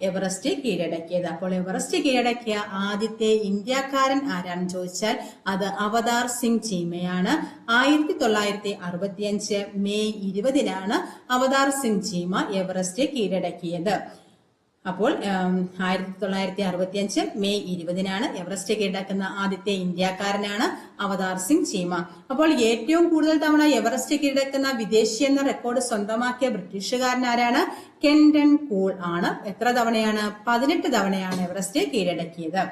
എവറസ്റ്റ് കീഴടക്കിയത്. അപ്പോൾ എവറസ്റ്റ് കീഴടക്കിയ ആദ്യത്തെ ഇന്ത്യക്കാരൻ ആരാണെന്ന് ചോദിച്ചാൽ അത് അവതാർ സിംഗ് ചീമയാണ്. 1965 മെയ് 20 അവതാർ സിംഗ് ചീമ എവറസ്റ്റ് കീഴടക്കിയത്. അപ്പോൾ 1965 മെയ് 20-നാണ് എവറസ്റ്റ് കീഴടക്കുന്ന ആദ്യത്തെ ഇന്ത്യക്കാരനാണ് അവതാർ സിംഗ് ചീമ. അപ്പോൾ ഏറ്റവും കൂടുതൽ തവണ എവറസ്റ്റ് കീഴടക്കുന്ന വിദേശി എന്ന റെക്കോർഡ് സ്വന്തമാക്കിയ ബ്രിട്ടീഷുകാരൻ ആരാണ്? കെന്റൺ കൂൾ ആണ്. എത്ര തവണയാണ്? 18 തവണയാണ് എവറസ്റ്റ് കീഴടക്കിയത്.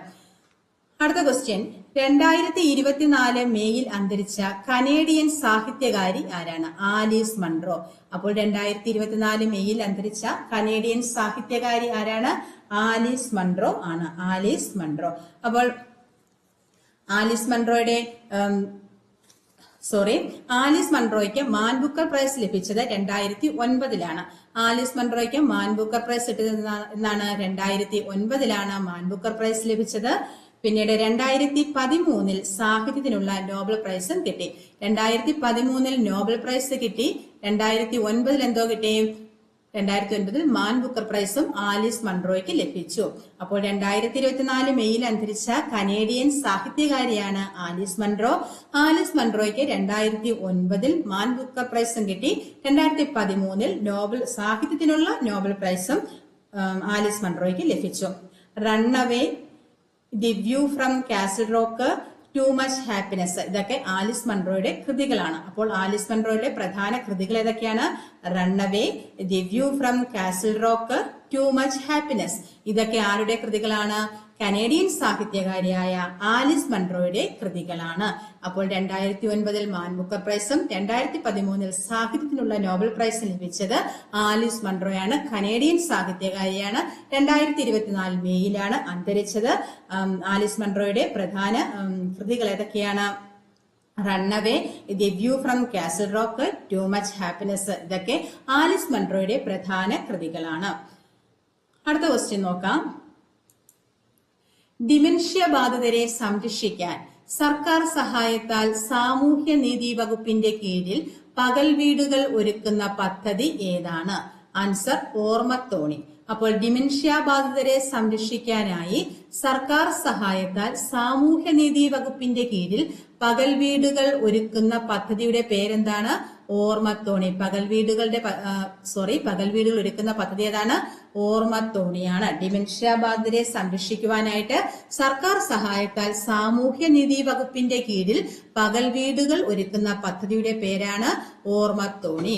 അടുത്ത ക്വസ്റ്റ്യൻ, 2024 മെയ്യിൽ അന്തരിച്ച കനേഡിയൻ സാഹിത്യകാരി ആരാണ്? Alice Munro. അപ്പോൾ 2024 മെയ്യിൽ അന്തരിച്ച കനേഡിയൻ സാഹിത്യകാരി ആരാണ്? ആലീസ് മൺറോ ആണ്. Alice Munro. അപ്പോൾ ആലീസ് മൺറോയ്ക്ക് മാൻ ബുക്കർ പ്രൈസ് ലഭിച്ചത് 2009-ലാണ്. ആലീസ് മൺറോയ്ക്ക് മാൻ ബുക്കർ പ്രൈസ് കിട്ടിയത് എന്നാണ്? 2009-ലാണ് മാൻ ബുക്കർ പ്രൈസ് ലഭിച്ചത്. പിന്നീട് 2013 സാഹിത്യത്തിനുള്ള നോബൽ പ്രൈസും കിട്ടി. 2013 നോബൽ പ്രൈസ് കിട്ടി. 2009 എന്തോ കിട്ടി? 2009 മാൻ ബുക്കർ പ്രൈസും ആലീസ് മൺറോയ്ക്ക് ലഭിച്ചു. അപ്പോൾ 2024 മെയ്യിൽ അന്തരിച്ച കനേഡിയൻ സാഹിത്യകാരിയാണ് ആലീസ് മൺറോ. ആലീസ് മൺറോയ്ക്ക് 2009 മാൻ ബുക്കർ പ്രൈസും കിട്ടി. 2013 സാഹിത്യത്തിനുള്ള നോബൽ പ്രൈസും ആലീസ് മൺറോയ്ക്ക് ലഭിച്ചു. Runaway, The View From Castle Rock, Too Much Happiness, ഇതൊക്കെ ആലീസ് മൺറോയുടെ കൃതികളാണ്. അപ്പോൾ ആലീസ് മൺറോയുടെ പ്രധാന കൃതികൾ ഏതൊക്കെയാണ്? Runaway, The View From Castle Rock, Too Much Happiness. ഇതൊക്കെ ആരുടെ കൃതികളാണ്? കനേഡിയൻ സാഹിത്യകാരിയായ ആലീസ് മൺറോയുടെ കൃതികളാണ്. അപ്പോൾ 2009 മാൻ ബുക്കർ പ്രൈസും 2013 സാഹിത്യത്തിനുള്ള നോബൽ പ്രൈസും ലഭിച്ചത് ആലീസ് മൺറോയാണ്. കനേഡിയൻ സാഹിത്യകാരിയാണ്. 2024 മെയ്യിലാണ് അന്തരിച്ചത്. ആലീസ് മൺറോയുടെ പ്രധാന കൃതികൾ ഏതൊക്കെയാണ്? Runaway, The View From Castle Rock, Too Much Happiness. ഇതൊക്കെ ആലീസ് മൺറോയുടെ പ്രധാന കൃതികളാണ്. അടുത്ത ക്വസ്റ്റ്യൻ നോക്കാം. ഡിമെൻഷ്യ ബാധിതരെ സംരക്ഷിക്കാൻ സർക്കാർ സഹായത്താൽ സാമൂഹ്യ നീതി വകുപ്പിന്റെ കീഴിൽ പകൽ വീടുകൾ ഒരുക്കുന്ന പദ്ധതി ഏതാണ്? ആൻസർ, ഓർമ്മത്തോണി. അപ്പോൾ ഡിമെൻഷ്യ ബാധിതരെ സംരക്ഷിക്കാനായി സർക്കാർ സഹായത്താൽ സാമൂഹ്യനീതി വകുപ്പിന്റെ കീഴിൽ പകൽ വീടുകൾ ഒരുക്കുന്ന പദ്ധതിയുടെ പേരെന്താണ്? ഓർമ്മത്തോണി. പകൽ വീടുകൾ ഒരുക്കുന്ന പദ്ധതി ഏതാണ്? ഓർമ്മത്തോണിയാണ്. ഡിമെൻഷ്യ ബാധിതരെ സംരക്ഷിക്കുവാനായിട്ട് സർക്കാർ സഹായത്താൽ സാമൂഹ്യനീതി വകുപ്പിന്റെ കീഴിൽ പകൽ വീടുകൾ ഒരുക്കുന്ന പദ്ധതിയുടെ പേരാണ് ഓർമ്മത്തോണി.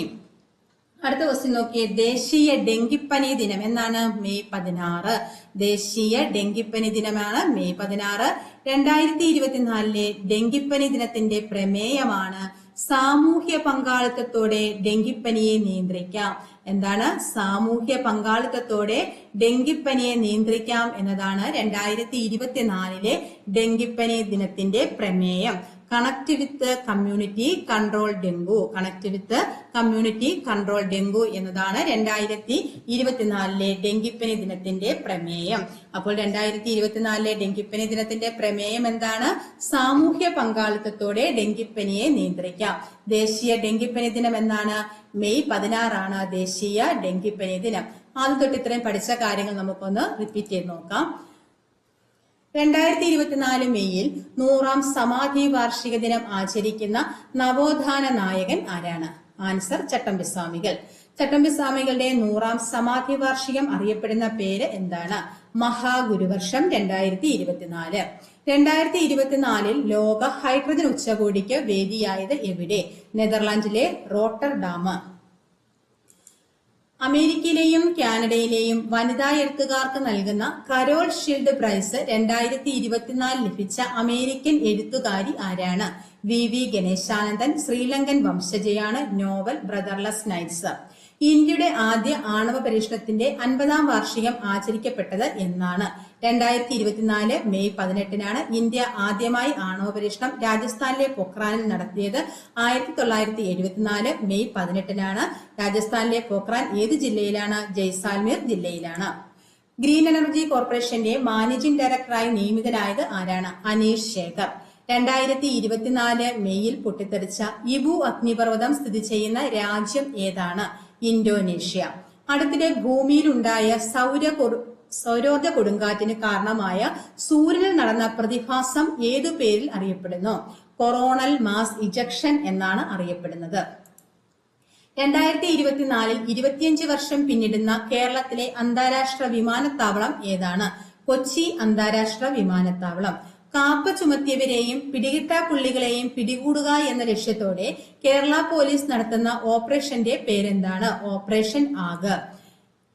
അടുത്ത ക്വസ്റ്റ്യൻ നോക്കിയേ. ദേശീയ ഡെങ്കിപ്പനി ദിനം എന്നാണ്? മെയ് 16. ദേശീയ ഡെങ്കിപ്പനി ദിനമാണ് മെയ് 16. 2024 ഡെങ്കിപ്പനി ദിനത്തിന്റെ പ്രമേയമാണ് സാമൂഹ്യ പങ്കാളിത്തത്തോടെ ഡെങ്കിപ്പനിയെ നിയന്ത്രിക്കാം. എന്താണ്? സാമൂഹ്യ പങ്കാളിത്തത്തോടെ ഡെങ്കിപ്പനിയെ നിയന്ത്രിക്കാം എന്നതാണ് 2024 ഡെങ്കിപ്പനി ദിനത്തിന്റെ പ്രമേയം. Connect with community control dengue. Connect with community control dengue എന്നതാണ് 2024 ഡെങ്കിപ്പനി ദിനത്തിന്റെ പ്രമേയം. അപ്പോൾ 2024 ഡെങ്കിപ്പനി ദിനത്തിന്റെ പ്രമേയം എന്താണ്? സാമൂഹ്യ പങ്കാളിത്തത്തോടെ ഡെങ്കിപ്പനിയെ നിയന്ത്രിക്കാം. ദേശീയ ഡെങ്കിപ്പനി ദിനം എന്നാണ്? മെയ് 16 ദേശീയ ഡെങ്കിപ്പനി ദിനം. ആദ്യം തൊട്ട് ഇത്രയും പഠിച്ച കാര്യങ്ങൾ നമുക്കൊന്ന് റിപ്പീറ്റ് ചെയ്ത് നോക്കാം. 2024 മെയ്യിൽ 100ാം സമാധി വാർഷിക ദിനം ആചരിക്കുന്ന നവോത്ഥാന നായകൻ ആരാണ്? ആൻസർ, ചട്ടമ്പിസ്വാമികൾ. ചട്ടമ്പിസ്വാമികളുടെ 100ാം സമാധി വാർഷികം അറിയപ്പെടുന്ന പേര് എന്താണ്? മഹാഗുരുവർഷം 2024. 2024 ലോക ഹൈഡ്രജൻ ഉച്ചകോടിക്ക് വേദിയായത് എവിടെ? നെതർലാൻഡിലെ റോട്ടർഡാം. അമേരിക്കയിലെയും കാനഡയിലെയും വനിതാ എഴുത്തുകാർക്ക് നൽകുന്ന കരോൾ ഷീൽഡ് പ്രൈസ് 2024 ലഭിച്ച അമേരിക്കൻ എഴുത്തുകാരി ആരാണ്? വി ഗണേശാനന്ദൻ. ശ്രീലങ്കൻ വംശജയാണ്. Novel Brotherless Nights. ഇന്ത്യയുടെ ആദ്യ ആണവ പരീക്ഷണത്തിന്റെ 50ാം വാർഷികം ആചരിക്കപ്പെട്ടത് എന്നാണ്? 2024 മെയ് 18 ഇന്ത്യ ആദ്യമായി ആണവ പരീക്ഷണം രാജസ്ഥാനിലെ പൊക്രാനിൽ നടത്തിയത്. 1974 മെയ് 18 രാജസ്ഥാനിലെ പൊക്രാൻ ഏത് ജില്ലയിലാണ്? ജയ്സാൽമീർ ജില്ലയിലാണ്. ഗ്രീൻ എനർജി കോർപ്പറേഷന്റെ മാനേജിംഗ് ഡയറക്ടറായി നിയമിതനായത് ആരാണ്? അനീഷ് ശേഖർ. 2024 മെയ്യിൽ പൊട്ടിത്തെറിച്ച ഇബു അഗ്നിപർവ്വതം സ്ഥിതി ചെയ്യുന്ന രാജ്യം ഏതാണ്? ഇന്തോനേഷ്യ. അടുത്തിടെ ഭൂമിയിലുണ്ടായ സൗരോർജ കൊടുങ്കാറ്റിന് കാരണമായ സൂര്യനിൽ നടന്ന പ്രതിഭാസം ഏതു പേരിൽ അറിയപ്പെടുന്നു? കൊറോണൽ മാസ് ഇജക്ഷൻ എന്നാണ് അറിയപ്പെടുന്നത്. 2024 25 വർഷം പിന്നിടുന്ന കേരളത്തിലെ അന്താരാഷ്ട്ര വിമാനത്താവളം ഏതാണ്? കൊച്ചി അന്താരാഷ്ട്ര വിമാനത്താവളം. കാപ്പ ചുമത്തിയവരെയും പിടികിട്ടാപ്പുള്ളികളെയും പിടികൂടുക എന്ന ലക്ഷ്യത്തോടെ കേരള പോലീസ് നടത്തുന്ന ഓപ്പറേഷന്റെ പേരെന്താണ്? ഓപ്പറേഷൻ ആഗ്.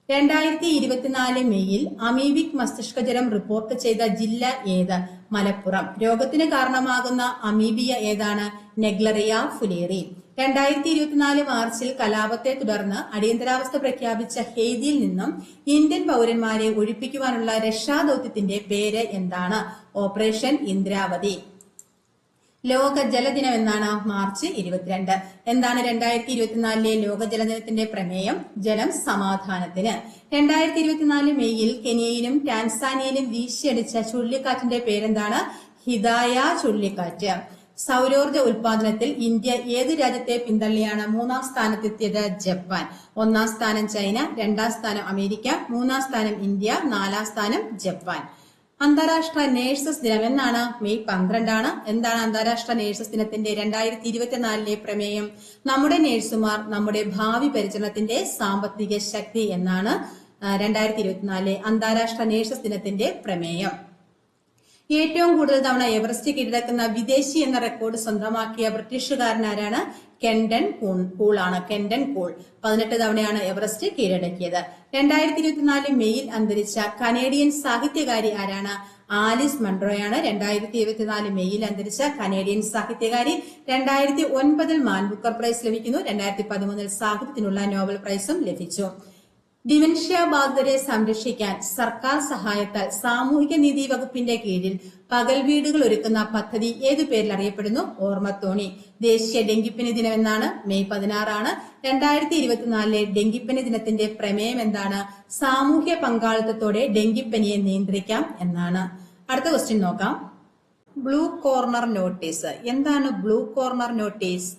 2024 മെയ്യിൽ അമീബിക് മസ്തിഷ്കജ്വരം റിപ്പോർട്ട് ചെയ്ത ജില്ല ഏത്? മലപ്പുറം. രോഗത്തിന് കാരണമാകുന്ന അമീബിയ ഏതാണ്? നെഗ്ലറിയ ഫുലേറി. 2024 മാർച്ചിൽ കലാപത്തെ തുടർന്ന് അടിയന്തരാവസ്ഥ പ്രഖ്യാപിച്ച ഹെയ്തിയിൽ നിന്നും ഇന്ത്യൻ പൗരന്മാരെ ഒഴിപ്പിക്കുവാനുള്ള രക്ഷാദൌത്യത്തിന്റെ പേര് എന്താണ്? ഓപ്പറേഷൻ ഇന്ദ്രാവതി. ലോക ജലദിനം എന്നാണ്? മാർച്ച് 22. എന്താണ് 2024 ലോക ജലദിനത്തിന്റെ പ്രമേയം? ജലം സമാധാനത്തിന്. 2024 മെയ്യിൽ കെനിയയിലും ടാൻസാനിയയിലും വീശിയടിച്ച ചുഴലിക്കാറ്റിന്റെ പേരെന്താണ്? ഹിദായ ചുഴലിക്കാറ്റ്. സൗരോർജ ഉൽപാദനത്തിൽ ഇന്ത്യ ഏത് രാജ്യത്തെ പിന്തള്ളിയാണ് 3ാം സ്ഥാനത്തെത്തിയത്? ജപ്പാൻ. 1ാം സ്ഥാനം ചൈന, 2ാം സ്ഥാനം അമേരിക്ക, 3ാം സ്ഥാനം ഇന്ത്യ, 4ാം സ്ഥാനം ജപ്പാൻ. അന്താരാഷ്ട്ര നേഴ്സസ് ദിനം എന്നാണ്? മെയ് 12. എന്താണ് അന്താരാഷ്ട്ര നേഴ്സസ് ദിനത്തിന്റെ 2024 പ്രമേയം? നമ്മുടെ നേഴ്സുമാർ നമ്മുടെ ഭാവി പരിചരണത്തിന്റെ സാമ്പത്തിക ശക്തി എന്നാണ് 2024 അന്താരാഷ്ട്ര നേഴ്സസ് ദിനത്തിന്റെ പ്രമേയം. ഏറ്റവും കൂടുതൽ തവണ എവറസ്റ്റ് കീഴടക്കുന്ന വിദേശി എന്ന റെക്കോർഡ് സ്വന്തമാക്കിയ ബ്രിട്ടീഷുകാരനാരാണ്? കെൻഡൻ കൂൾ ആണ്. കെൻഡൻ കൂൾ 18 തവണയാണ് എവറസ്റ്റ് കീഴടക്കിയത്. 2024 മെയ്യിൽ അന്തരിച്ച കനേഡിയൻ സാഹിത്യകാരി ആരാണ്? ആലിസ് മൺറോയാണ് 2024 മെയ്യിൽ അന്തരിച്ച കനേഡിയൻ സാഹിത്യകാരി. 2009 മാൻ ബുക്കർ പ്രൈസ് ലഭിക്കുന്നു. 2013 സാഹിത്യത്തിനുള്ള നോബൽ പ്രൈസും ലഭിച്ചു. ഡിമെൻഷ്യ ബാധിതരെ സംരക്ഷിക്കാൻ സർക്കാർ സഹായത്താൽ സാമൂഹിക നീതി വകുപ്പിന്റെ കീഴിൽ പകൽ വീടുകൾ ഒരുക്കുന്ന പദ്ധതി ഏതു പേരിൽ അറിയപ്പെടുന്നു? ഓർമ്മത്തോണി. ദേശീയ ഡെങ്കിപ്പനി ദിനം എന്നാണ്? മെയ് 16. 2024 ഡെങ്കിപ്പനി ദിനത്തിന്റെ പ്രമേയം എന്താണ്? സാമൂഹ്യ പങ്കാളിത്തത്തോടെ ഡെങ്കിപ്പനിയെ നിയന്ത്രിക്കാം എന്നാണ്. അടുത്ത ക്വസ്റ്റ്യൻ നോക്കാം. Blue corner notice. എന്താണ് ബ്ലൂ കോർണർ നോട്ടീസ്?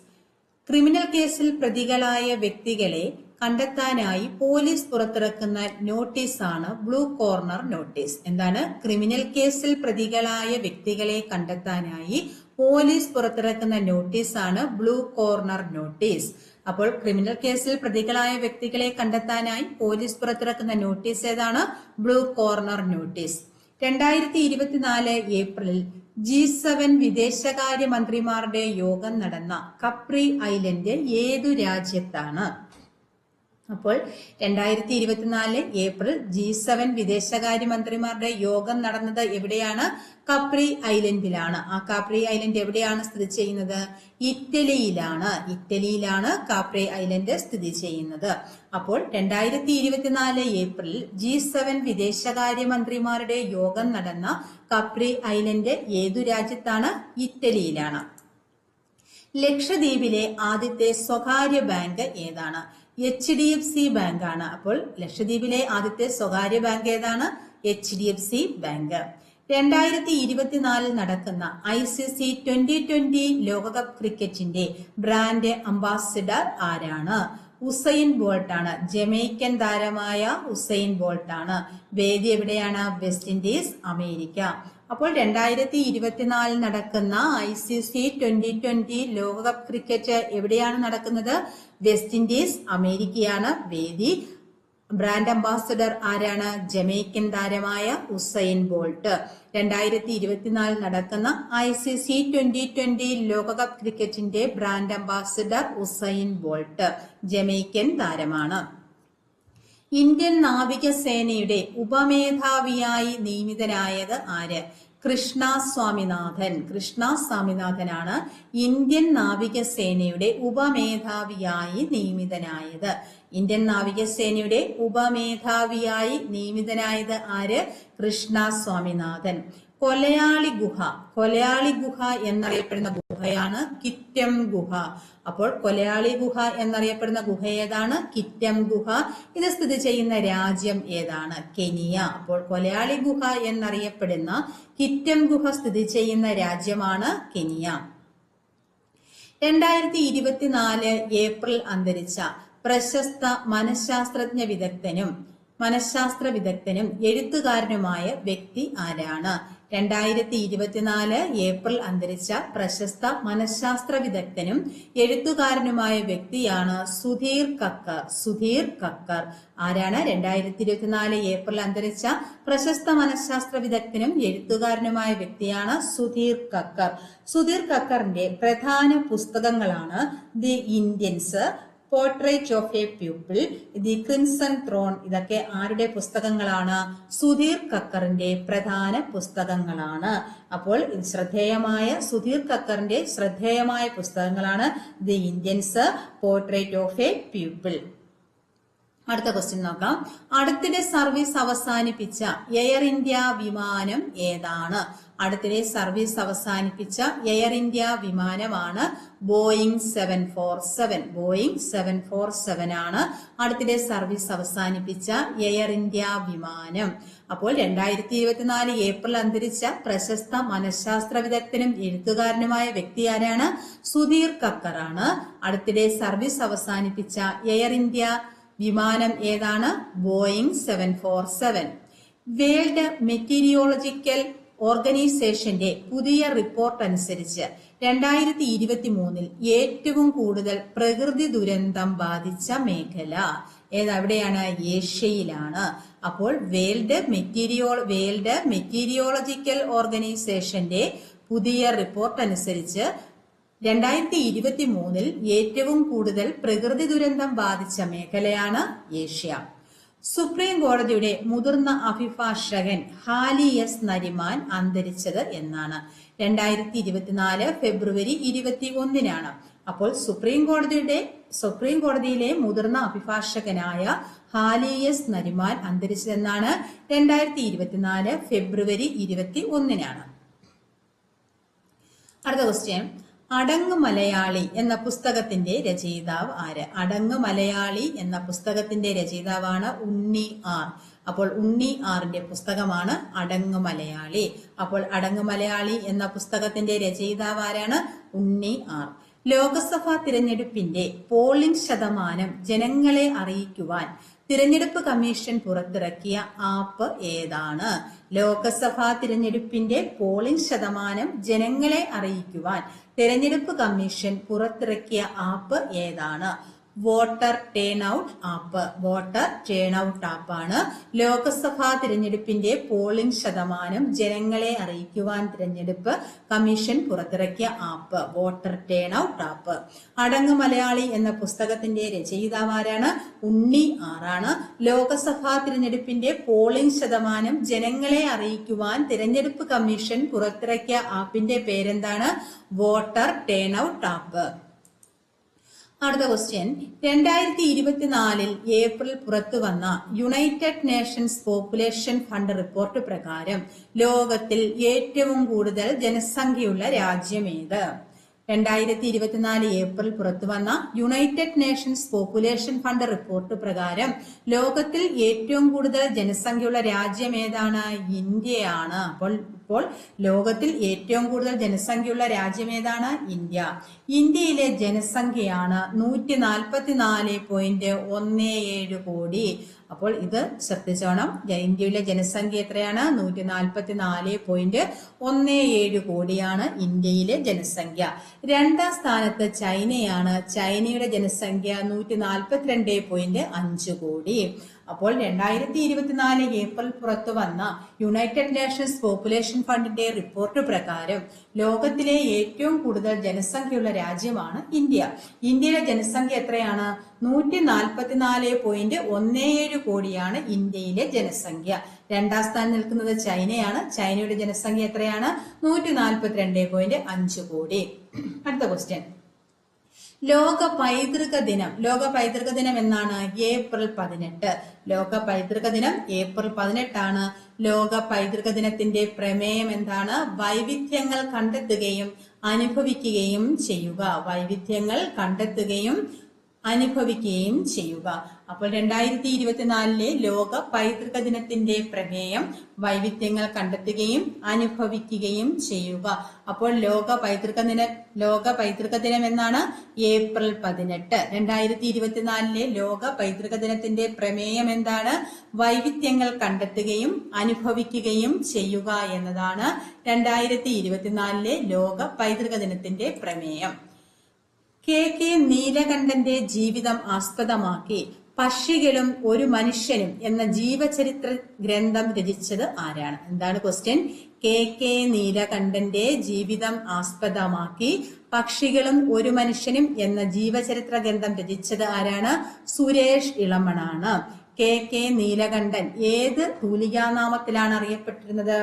ക്രിമിനൽ കേസിൽ പ്രതികളായ വ്യക്തികളെ കണ്ടെത്താനായി പോലീസ് പുറത്തിറക്കുന്ന നോട്ടീസാണ് ബ്ലൂ കോർണർ നോട്ടീസ്. എന്താണ്? ക്രിമിനൽ കേസിൽ പ്രതികളായ വ്യക്തികളെ കണ്ടെത്താനായി പോലീസ് പുറത്തിറക്കുന്ന നോട്ടീസാണ് ബ്ലൂ കോർണർ നോട്ടീസ്. അപ്പോൾ ക്രിമിനൽ കേസിൽ പ്രതികളായ വ്യക്തികളെ കണ്ടെത്താനായി പോലീസ് പുറത്തിറക്കുന്ന നോട്ടീസ് ഏതാണ്? Blue corner notice. 2024 ഏപ്രിലിൽ G7 വിദേശകാര്യ മന്ത്രിമാരുടെ യോഗം നടന്ന കപ്രി ഐലൻഡ് ഏതു രാജ്യത്താണ്? അപ്പോൾ 2024 ഏപ്രിൽ G7 വിദേശകാര്യമന്ത്രിമാരുടെ യോഗം നടന്നത് എവിടെയാണ്? കപ്രി ഐലൻഡിലാണ്. ആ കപ്രി ഐലൻഡ് എവിടെയാണ് സ്ഥിതി ചെയ്യുന്നത്? ഇറ്റലിയിലാണ്. ഇറ്റലിയിലാണ് കപ്രി ഐലൻഡ് സ്ഥിതി ചെയ്യുന്നത്. അപ്പോൾ 2024 ഏപ്രിൽ G7 വിദേശകാര്യമന്ത്രിമാരുടെ യോഗം നടന്ന കപ്രി ഐലൻഡ് ഏതു രാജ്യത്താണ്? ഇറ്റലിയിലാണ്. ലക്ഷദ്വീപിലെ ആദ്യത്തെ സ്വകാര്യ ബാങ്ക് ഏതാണ്? HDFC ബാങ്ക് ആണ്. അപ്പോൾ ലക്ഷദ്വീപിലെ ആദ്യത്തെ സ്വകാര്യ ബാങ്ക് ഏതാണ്? HDFC bank. 2024 നടക്കുന്ന ICC 2020 ലോകകപ്പ് ക്രിക്കറ്റിന്റെ ബ്രാൻഡ് അംബാസിഡർ ആരാണ്? ഉസൈൻ ബോൾട്ട് ആണ്. ജമൈക്കൻ താരമായ ഉസൈൻ ബോൾട്ട് ആണ്. വേദി എവിടെയാണ്? West Indies, America. അപ്പോൾ 2024 നടക്കുന്ന ICC 2020 ലോകകപ്പ് ക്രിക്കറ്റ് എവിടെയാണ് നടക്കുന്നത്? വെസ്റ്റ് ഇൻഡീസ്, അമേരിക്കയാണ് വേദി. ബ്രാൻഡ് അംബാസഡർ ആരാണ്? ജമൈക്കൻ താരമായ ഉസൈൻ ബോൾട്ട്. 2024 നടക്കുന്ന ICC 2020 ലോകകപ്പ് ക്രിക്കറ്റിന്റെ brand ambassador Usain bolt, Jamaican താരമാണ്. ഇന്ത്യൻ നാവികസേനയുടെ ഉപമേധാവിയായി നിയമിതനായത് ആര്? കൃഷ്ണ സ്വാമിനാഥൻ. കൃഷ്ണ സ്വാമിനാഥനാണ് ഇന്ത്യൻ നാവികസേനയുടെ ഉപമേധാവിയായി നിയമിതനായത്. ഇന്ത്യൻ നാവികസേനയുടെ ഉപമേധാവിയായി നിയമിതനായത് ആര്? കൃഷ്ണ സ്വാമിനാഥൻ. കൊലയാളി ഗുഹ. കൊലയാളി ഗുഹ എന്നറിയപ്പെടുന്ന ഗുഹയാണ് കിറ്റം ഗുഹ. അപ്പോൾ കൊലയാളി ഗുഹ എന്നറിയപ്പെടുന്ന ഗുഹ ഏതാണ്? കിറ്റം ഗുഹ. ഇത് സ്ഥിതി ചെയ്യുന്ന രാജ്യം ഏതാണ്? കെനിയ. അപ്പോൾ കൊലയാളി ഗുഹ എന്നറിയപ്പെടുന്ന കിറ്റം ഗുഹ സ്ഥിതി ചെയ്യുന്ന രാജ്യമാണ് കെനിയ. 2024 ഏപ്രിൽ അന്തരിച്ച പ്രശസ്ത മനഃശാസ്ത്ര വിദഗ്ധനും എഴുത്തുകാരനുമായ വ്യക്തി ആരാണ്? 2024 ഏപ്രിൽ അന്തരിച്ച പ്രശസ്ത മനഃശാസ്ത്ര വിദഗ്ധനും എഴുത്തുകാരനുമായ വ്യക്തിയാണ് സുധീർ കക്കർ. സുധീർ കക്കർ ആരാണ്? 2024 ഏപ്രിൽ അന്തരിച്ച പ്രശസ്ത മനഃശാസ്ത്ര വിദഗ്ധനും എഴുത്തുകാരനുമായ വ്യക്തിയാണ് സുധീർ കക്കർ. സുധീർ കക്കറിന്റെ പ്രധാന പുസ്തകങ്ങളാണ് the Indians, portrait of a people, the crimson throne. ഇതൊക്കെ ആരുടെ പുസ്തകങ്ങളാണ്? സുധീർ കക്കറിന്റെ പ്രധാന പുസ്തകങ്ങളാണ്. അപ്പോൾ ശ്രദ്ധേയമായ സുധീർ കക്കറിന്റെ ശ്രദ്ധേയമായ പുസ്തകങ്ങളാണ് the Indians, portrait of a people. അടുത്ത ക്വസ്റ്റ്യൻ നോക്കാം. അടുത്തിടെ സർവീസ് അവസാനിപ്പിച്ച എയർ ഇന്ത്യ വിമാനം ഏതാണ്? അടുത്തിടെ സർവീസ് അവസാനിപ്പിച്ച എയർ ഇന്ത്യ വിമാനമാണ് ബോയിങ് 747. ബോയിങ് 747 ആണ് അടുത്തിടെ സർവീസ് അവസാനിപ്പിച്ച എയർ ഇന്ത്യ വിമാനം. അപ്പോൾ 2024 ഏപ്രിൽ അന്തരിച്ച പ്രശസ്ത മനഃശാസ്ത്ര വിദഗ്ധനും എഴുത്തുകാരനുമായ വ്യക്തി ആരാണ്? സുധീർ കക്കർ ആണ്. അടുത്തിടെ സർവീസ് അവസാനിപ്പിച്ച എയർ ഇന്ത്യ വിമാനം ഏതാണ്? ബോയിങ് 747. വേൾഡ് മെറ്റീരിയോളജിക്കൽ ഓർഗനൈസേഷന്റെ പുതിയ റിപ്പോർട്ട് അനുസരിച്ച് 2023 ഏറ്റവും കൂടുതൽ പ്രകൃതി ദുരന്തം ബാധിച്ച മേഖല എവിടെയാണ്? ഏഷ്യയിലാണ്. അപ്പോൾ വേൾഡ് മെറ്റീരിയോളജിക്കൽ ഓർഗനൈസേഷന്റെ പുതിയ റിപ്പോർട്ട് അനുസരിച്ച് 2023 ഏറ്റവും കൂടുതൽ പ്രകൃതി ദുരന്തം ബാധിച്ച മേഖലയാണ് ഏഷ്യ. സുപ്രീം കോടതിയുടെ മുതിർന്ന അഭിഭാഷകൻ ഹാലി എസ് നരിമാൻ അന്തരിച്ചത് എന്നാണ്? 2024 ഫെബ്രുവരി 21 അപ്പോൾ സുപ്രീം കോടതിയിലെ മുതിർന്ന അഭിഭാഷകനായ ഹാലി എസ് നരിമാൻ അന്തരിച്ചതെന്നാണ്? 2024 ഫെബ്രുവരി 21. അടുത്ത ക്വസ്റ്റ്യൻ, അടങ്ങ് മലയാളി എന്ന പുസ്തകത്തിന്റെ രചയിതാവ് ആര്? അടങ്ങ് മലയാളി എന്ന പുസ്തകത്തിന്റെ രചയിതാവാണ് ഉണ്ണി ആർ. അപ്പോൾ ഉണ്ണി ആറിന്റെ പുസ്തകമാണ് അടങ്ങ് മലയാളി. അപ്പോൾ അടങ്ങ് മലയാളി എന്ന പുസ്തകത്തിന്റെ രചയിതാവ് ആരാണ്? ഉണ്ണി ആർ. ലോക്സഭാ തിരഞ്ഞെടുപ്പിന്റെ പോളിംഗ് ശതമാനം ജനങ്ങളെ അറിയിക്കുവാൻ തിരഞ്ഞെടുപ്പ് കമ്മീഷൻ പുറത്തിറക്കിയ ആപ്പ് ഏതാണ്? ലോക്സഭാ തിരഞ്ഞെടുപ്പിന്റെ പോളിംഗ് ശതമാനം ജനങ്ങളെ അറിയിക്കുവാൻ തിരഞ്ഞെടുപ്പ് കമ്മീഷൻ പുറത്തിറക്കിയ ആപ്പ് ഏതാണ്? Voter turnout app. Voter turn out ആപ്പാണ് ലോക്സഭാ തിരഞ്ഞെടുപ്പിന്റെ പോളിംഗ് ശതമാനം ജനങ്ങളെ അറിയിക്കുവാൻ തിരഞ്ഞെടുപ്പ് കമ്മീഷൻ പുറത്തിറക്കിയ app. Voter turnout app. അടങ്ങ് മലയാളി എന്ന പുസ്തകത്തിന്റെ രചയിതാവാരാണ്? ഉണ്ണി ആറാണ്. ലോക്സഭാ തിരഞ്ഞെടുപ്പിന്റെ പോളിംഗ് ശതമാനം ജനങ്ങളെ അറിയിക്കുവാൻ തിരഞ്ഞെടുപ്പ് കമ്മീഷൻ പുറത്തിറക്കിയ ആപ്പിന്റെ പേരെന്താണ്? Voter turnout app. അടുത്ത ക്വസ്റ്റ്യൻ, 2024 ഏപ്രിൽ പുറത്തു വന്ന United Nations population fund report പ്രകാരം ലോകത്തിൽ ഏറ്റവും കൂടുതൽ ജനസംഖ്യയുള്ള രാജ്യം ഏത്? 2024 ഏപ്രിൽ പുറത്തു വന്ന United Nations population fund report പ്രകാരം ലോകത്തിൽ ഏറ്റവും കൂടുതൽ ജനസംഖ്യയുള്ള രാജ്യം ഏതാണ്? ഇന്ത്യയാണ്. അപ്പോൾ ലോകത്തിൽ ഏറ്റവും കൂടുതൽ ജനസംഖ്യയുള്ള രാജ്യം ഏതാണ്? ഇന്ത്യ. ഇന്ത്യയിലെ ജനസംഖ്യയാണ് 144.17 കോടി. അപ്പോൾ ഇത് ശ്രദ്ധിച്ചോണം. ഇന്ത്യയിലെ ജനസംഖ്യ എത്രയാണ്? 144.17 കോടിയാണ് ഇന്ത്യയിലെ ജനസംഖ്യ. രണ്ടാം സ്ഥാനത്ത് ചൈനയാണ്. ചൈനയുടെ ജനസംഖ്യ 142.5 കോടി. അപ്പോൾ 2024 ഏപ്രിൽ പുറത്തു വന്ന യുണൈറ്റഡ് നേഷൻസ് പോപ്പുലേഷൻ ഫണ്ടിന്റെ റിപ്പോർട്ട് പ്രകാരം ലോകത്തിലെ ഏറ്റവും കൂടുതൽ ജനസംഖ്യയുള്ള രാജ്യമാണ് ഇന്ത്യ. ഇന്ത്യയുടെ ജനസംഖ്യ എത്രയാണ്? 144.17 കോടിയാണ് ഇന്ത്യയിലെ ജനസംഖ്യ. രണ്ടാം സ്ഥാനം നിൽക്കുന്നത് ചൈനയാണ്. ചൈനയുടെ ജനസംഖ്യ എത്രയാണ്? 142.5 കോടി. അടുത്ത ക്വസ്റ്റ്യൻ, ലോക പൈതൃക ദിനം എന്നാണ്? ഏപ്രിൽ 18. ലോക പൈതൃക ദിനം ഏപ്രിൽ 18 ആണ്. ലോക പൈതൃക ദിനത്തിന്റെ പ്രമേയം എന്താണ്? വൈവിധ്യങ്ങൾ കണ്ടെത്തുകയും അനുഭവിക്കുകയും ചെയ്യുക. വൈവിധ്യങ്ങൾ കണ്ടെത്തുകയും അനുഭവിക്കുകയും ചെയ്യുക. അപ്പോൾ 2024 ലോക പൈതൃക ദിനത്തിന്റെ പ്രമേയം വൈവിധ്യങ്ങൾ കണ്ടെത്തുകയും അനുഭവിക്കുകയും ചെയ്യുക. അപ്പോൾ ലോക പൈതൃക ദിനം എന്നാണ് ഏപ്രിൽ 18. 2024 ലോക പൈതൃക ദിനത്തിന്റെ പ്രമേയം എന്താണ്? വൈവിധ്യങ്ങൾ കണ്ടെത്തുകയും അനുഭവിക്കുകയും ചെയ്യുക എന്നതാണ് 2024 ലോക പൈതൃക ദിനത്തിന്റെ പ്രമേയം. കെ നീലകണ്ഠന്റെ ജീവിതം ആസ്പദമാക്കി പക്ഷികളും ഒരു മനുഷ്യനും എന്ന ജീവചരിത്ര ഗ്രന്ഥം രചിച്ചത് ആരാണ്? എന്താണ് ക്വസ്റ്റ്യൻ? കെ നീലകണ്ഠന്റെ ജീവിതം ആസ്പദമാക്കി പക്ഷികളും ഒരു മനുഷ്യനും എന്ന ജീവചരിത്ര ഗ്രന്ഥം രചിച്ചത് ആരാണ്? സുരേഷ് ഇളമണാണ്. കെ നീലകണ്ഠൻ ഏത് തൂലികാനാമത്തിലാണ് അറിയപ്പെട്ടിരുന്നത്?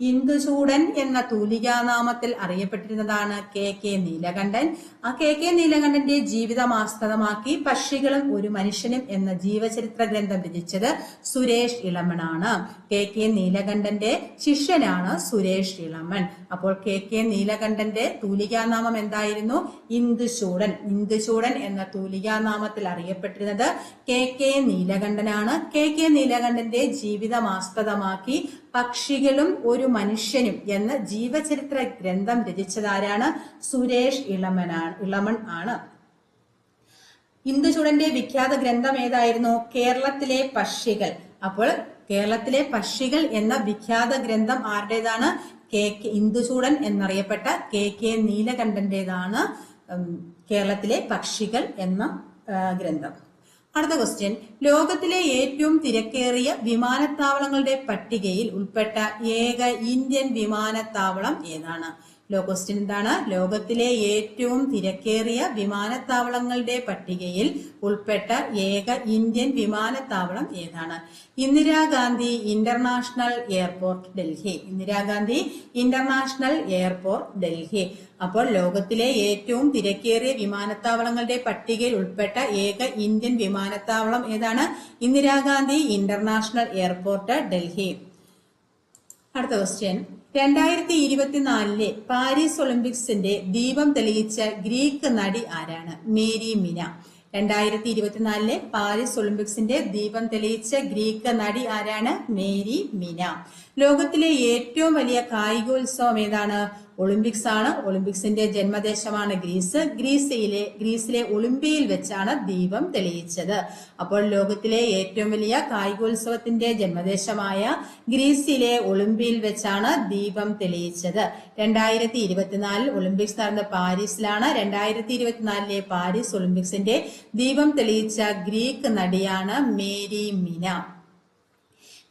ഇന്ദുചൂടൻ എന്ന തൂലികാനാമത്തിൽ അറിയപ്പെട്ടിരുന്നതാണ് കെ നീലകണ്ഠൻ. ആ കെ നീലകണ്ഠന്റെ ജീവിതം ആസ്പദമാക്കി പക്ഷികളും ഒരു മനുഷ്യനും എന്ന ജീവചരിത്ര ഗ്രന്ഥം രചിച്ചത് സുരേഷ് ഇളമണാണ്. കെ നീലകണ്ഠന്റെ ശിഷ്യനാണ് സുരേഷ് ഇളമൺ. അപ്പോൾ കെ നീലകണ്ഠന്റെ തൂലികാനാമം എന്തായിരുന്നു? ഇന്ദുചൂടൻ. ഇന്ദുചൂടൻ എന്ന തൂലികാനാമത്തിൽ അറിയപ്പെട്ടിരുന്നത് കെ നീലകണ്ഠനാണ്. കെ നീലകണ്ഠന്റെ ജീവിതം ആസ്പദമാക്കി പക്ഷികളും ഒരു മനുഷ്യനും എന്ന ജീവചരിത്ര ഗ്രന്ഥം രചിച്ചതാരാണ്? സുരേഷ് ഇളമൺ ആണ്. ഇന്ദുചൂടന്റെ വിഖ്യാത ഗ്രന്ഥം ഏതായിരുന്നു? കേരളത്തിലെ പക്ഷികൾ. അപ്പോൾ കേരളത്തിലെ പക്ഷികൾ എന്ന വിഖ്യാത ഗ്രന്ഥം ആരുടേതാണ്? ഇന്ദുചൂടൻ എന്നറിയപ്പെട്ട കെ നീലകണ്ഠന്റേതാണ് കേരളത്തിലെ പക്ഷികൾ എന്ന ഗ്രന്ഥം. അടുത്ത ക്വസ്റ്റ്യൻ, ലോകത്തിലെ ഏറ്റവും തിരക്കേറിയ വിമാനത്താവളങ്ങളുടെ പട്ടികയിൽ ഉൾപ്പെട്ട ഏക ഇന്ത്യൻ വിമാനത്താവളം ഏതാണ്? ക്വസ്റ്റ്യൻ എന്താണ്? ലോകത്തിലെ ഏറ്റവും തിരക്കേറിയ വിമാനത്താവളങ്ങളുടെ പട്ടികയിൽ ഉൾപ്പെട്ട ഏക ഇന്ത്യൻ വിമാനത്താവളം ഏതാണ്? Indira Gandhi International Airport Delhi. Indira Gandhi International Airport Delhi. അപ്പോൾ ലോകത്തിലെ ഏറ്റവും തിരക്കേറിയ വിമാനത്താവളങ്ങളുടെ പട്ടികയിൽ ഉൾപ്പെട്ട ഏക ഇന്ത്യൻ വിമാനത്താവളം ഏതാണ്? Indira Gandhi International Airport Delhi. അടുത്ത ക്വസ്റ്റ്യൻ, 2024 പാരീസ് ഒളിമ്പിക്സിന്റെ ദീപം തെളിയിച്ച ഗ്രീക്ക് നടി ആരാണ്? മേരി മിന. 2024 പാരീസ് ഒളിമ്പിക്സിന്റെ ദീപം തെളിയിച്ച ഗ്രീക്ക് നടി ആരാണ്? മേരി മിന. ലോകത്തിലെ ഏറ്റവും വലിയ കായികോത്സവം ഏതാണ്? ഒളിമ്പിക്സ് ആണ്. ഒളിമ്പിക്സിന്റെ ജന്മദേശമാണ് ഗ്രീസ്. ഗ്രീസിലെ ഒളിമ്പിയയിൽ വെച്ചാണ് ദീപം തെളിയിച്ചത്. അപ്പോൾ ലോകത്തിലെ ഏറ്റവും വലിയ കായികോത്സവത്തിന്റെ ജന്മദേശമായ ഗ്രീസിലെ ഒളിമ്പിയയിൽ വെച്ചാണ് ദീപം തെളിയിച്ചത്. 2024 ഒളിമ്പിക്സ് നടന്ന പാരീസിലാണ്. 2024 പാരീസ് ഒളിമ്പിക്സിന്റെ ദീപം തെളിയിച്ച ഗ്രീക്ക് നടിയാണ് മേരി മിന.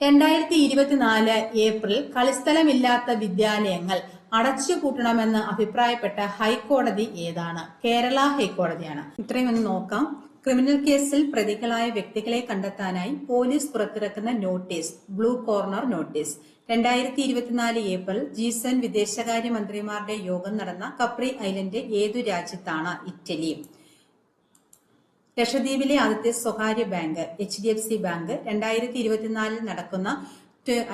2024 ഏപ്രിൽ കളിസ്ഥലമില്ലാത്ത വിദ്യാലയങ്ങൾ അടച്ചുപൂട്ടണമെന്ന് അഭിപ്രായപ്പെട്ട ഹൈക്കോടതി ഏതാണ്? കേരള ഹൈക്കോടതിയാണ്. ഇത്രയും ഒന്ന് നോക്കാം. ക്രിമിനൽ കേസിൽ പ്രതികളായ വ്യക്തികളെ കണ്ടെത്താനായി പോലീസ് പുറത്തിറക്കുന്ന notice blue corner notice. 2024 April G7 വിദേശകാര്യമന്ത്രിമാരുടെ യോഗം നടന്ന കപ്രി ഐലൻഡ് ഏതു രാജ്യത്താണ്? ഇറ്റലി. ലക്ഷദ്വീപിലെ ആദ്യത്തെ സ്വകാര്യ ബാങ്ക് HDFC ബാങ്ക്. 2024 നടക്കുന്ന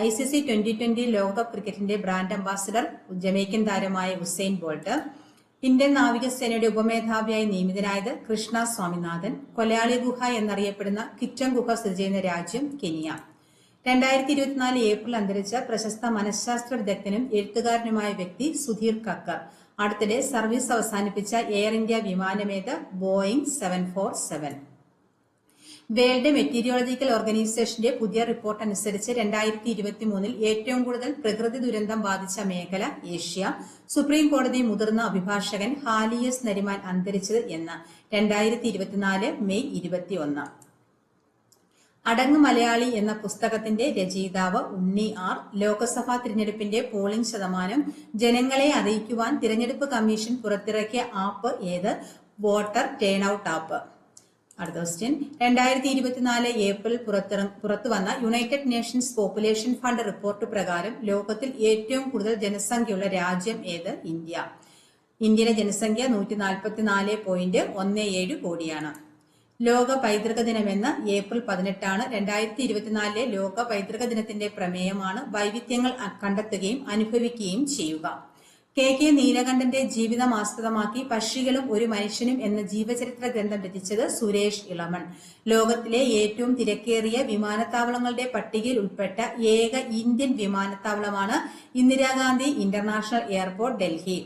ICC 2020 ലോകകപ്പ് ക്രിക്കറ്റിന്റെ ബ്രാൻഡ് അംബാസിഡർ ജമൈക്കൻ താരമായ ഉസൈൻ ബോൾട്ട്. ഇന്ത്യൻ നാവികസേനയുടെ ഉപമേധാവിയായി നിയമിതനായത് കൃഷ്ണ സ്വാമിനാഥൻ. കൊലയാളി ഗുഹ എന്നറിയപ്പെടുന്ന കിറ്റൻ ഗുഹ സ്ഥിതി ചെയ്യുന്ന രാജ്യം കെനിയ. 2024 ഏപ്രിൽ അന്തരിച്ച പ്രശസ്ത മനഃശാസ്ത്ര വിദഗ്ധനും എഴുത്തുകാരനുമായ വ്യക്തി സുധീർ കക്കർ. അടുത്തിടെ സർവീസ് അവസാനിപ്പിച്ച എയർ ഇന്ത്യ വിമാനമേത്? ബോയിംഗ് 747. വേൾഡ് മെറ്റീരിയോളജിക്കൽ ഓർഗനൈസേഷന്റെ പുതിയ റിപ്പോർട്ട് അനുസരിച്ച് 2023 ഏറ്റവും കൂടുതൽ പ്രകൃതി ദുരന്തം ബാധിച്ച മേഖല ഏഷ്യ. സുപ്രീം കോടതി മുതിർന്ന അഭിഭാഷകൻ ഹാലിയസ് നരിമാൻ അന്തരിച്ചത് എന്ന്? 2024 മെയ് 21. അടങ്ങ് മലയാളി എന്ന പുസ്തകത്തിന്റെ രചയിതാവ് ഉണ്ണി ആർ. ലോക്സഭാ തിരഞ്ഞെടുപ്പിന്റെ പോളിംഗ് ശതമാനം ജനങ്ങളെ അറിയിക്കുവാൻ തിരഞ്ഞെടുപ്പ് കമ്മീഷൻ പുറത്തിറക്കിയ ആപ്പ് ഏത്? Voter turnout app. അടുത്ത ക്വസ്റ്റ്യൻ, 2024 ഏപ്രിൽ പുറത്തുവന്ന United Nations population fund report പ്രകാരം ലോകത്തിൽ ഏറ്റവും കൂടുതൽ ജനസംഖ്യയുള്ള രാജ്യം ഏത്? ഇന്ത്യ. ഇന്ത്യയിലെ ജനസംഖ്യ 144.17 കോടിയാണ്. ലോക പൈതൃക ദിനമെന്ന് ഏപ്രിൽ 18 2024 ലോക പൈതൃക ദിനത്തിന്റെ പ്രമേയമാണ് വൈവിധ്യങ്ങൾ കണ്ടെത്തുകയും അനുഭവിക്കുകയും ചെയ്യുക. കെ നീലകണ്ഠന്റെ ജീവിതം ആസ്പദമാക്കി പക്ഷികളും ഒരു മനുഷ്യനും എന്ന ജീവചരിത്ര ഗ്രന്ഥം രചിച്ചത് സുരേഷ് ഇളമൺ. ലോകത്തിലെ ഏറ്റവും തിരക്കേറിയ വിമാനത്താവളങ്ങളുടെ പട്ടികയിൽ ഉൾപ്പെട്ട ഏക ഇന്ത്യൻ വിമാനത്താവളമാണ് Indira Gandhi International Airport, Delhi.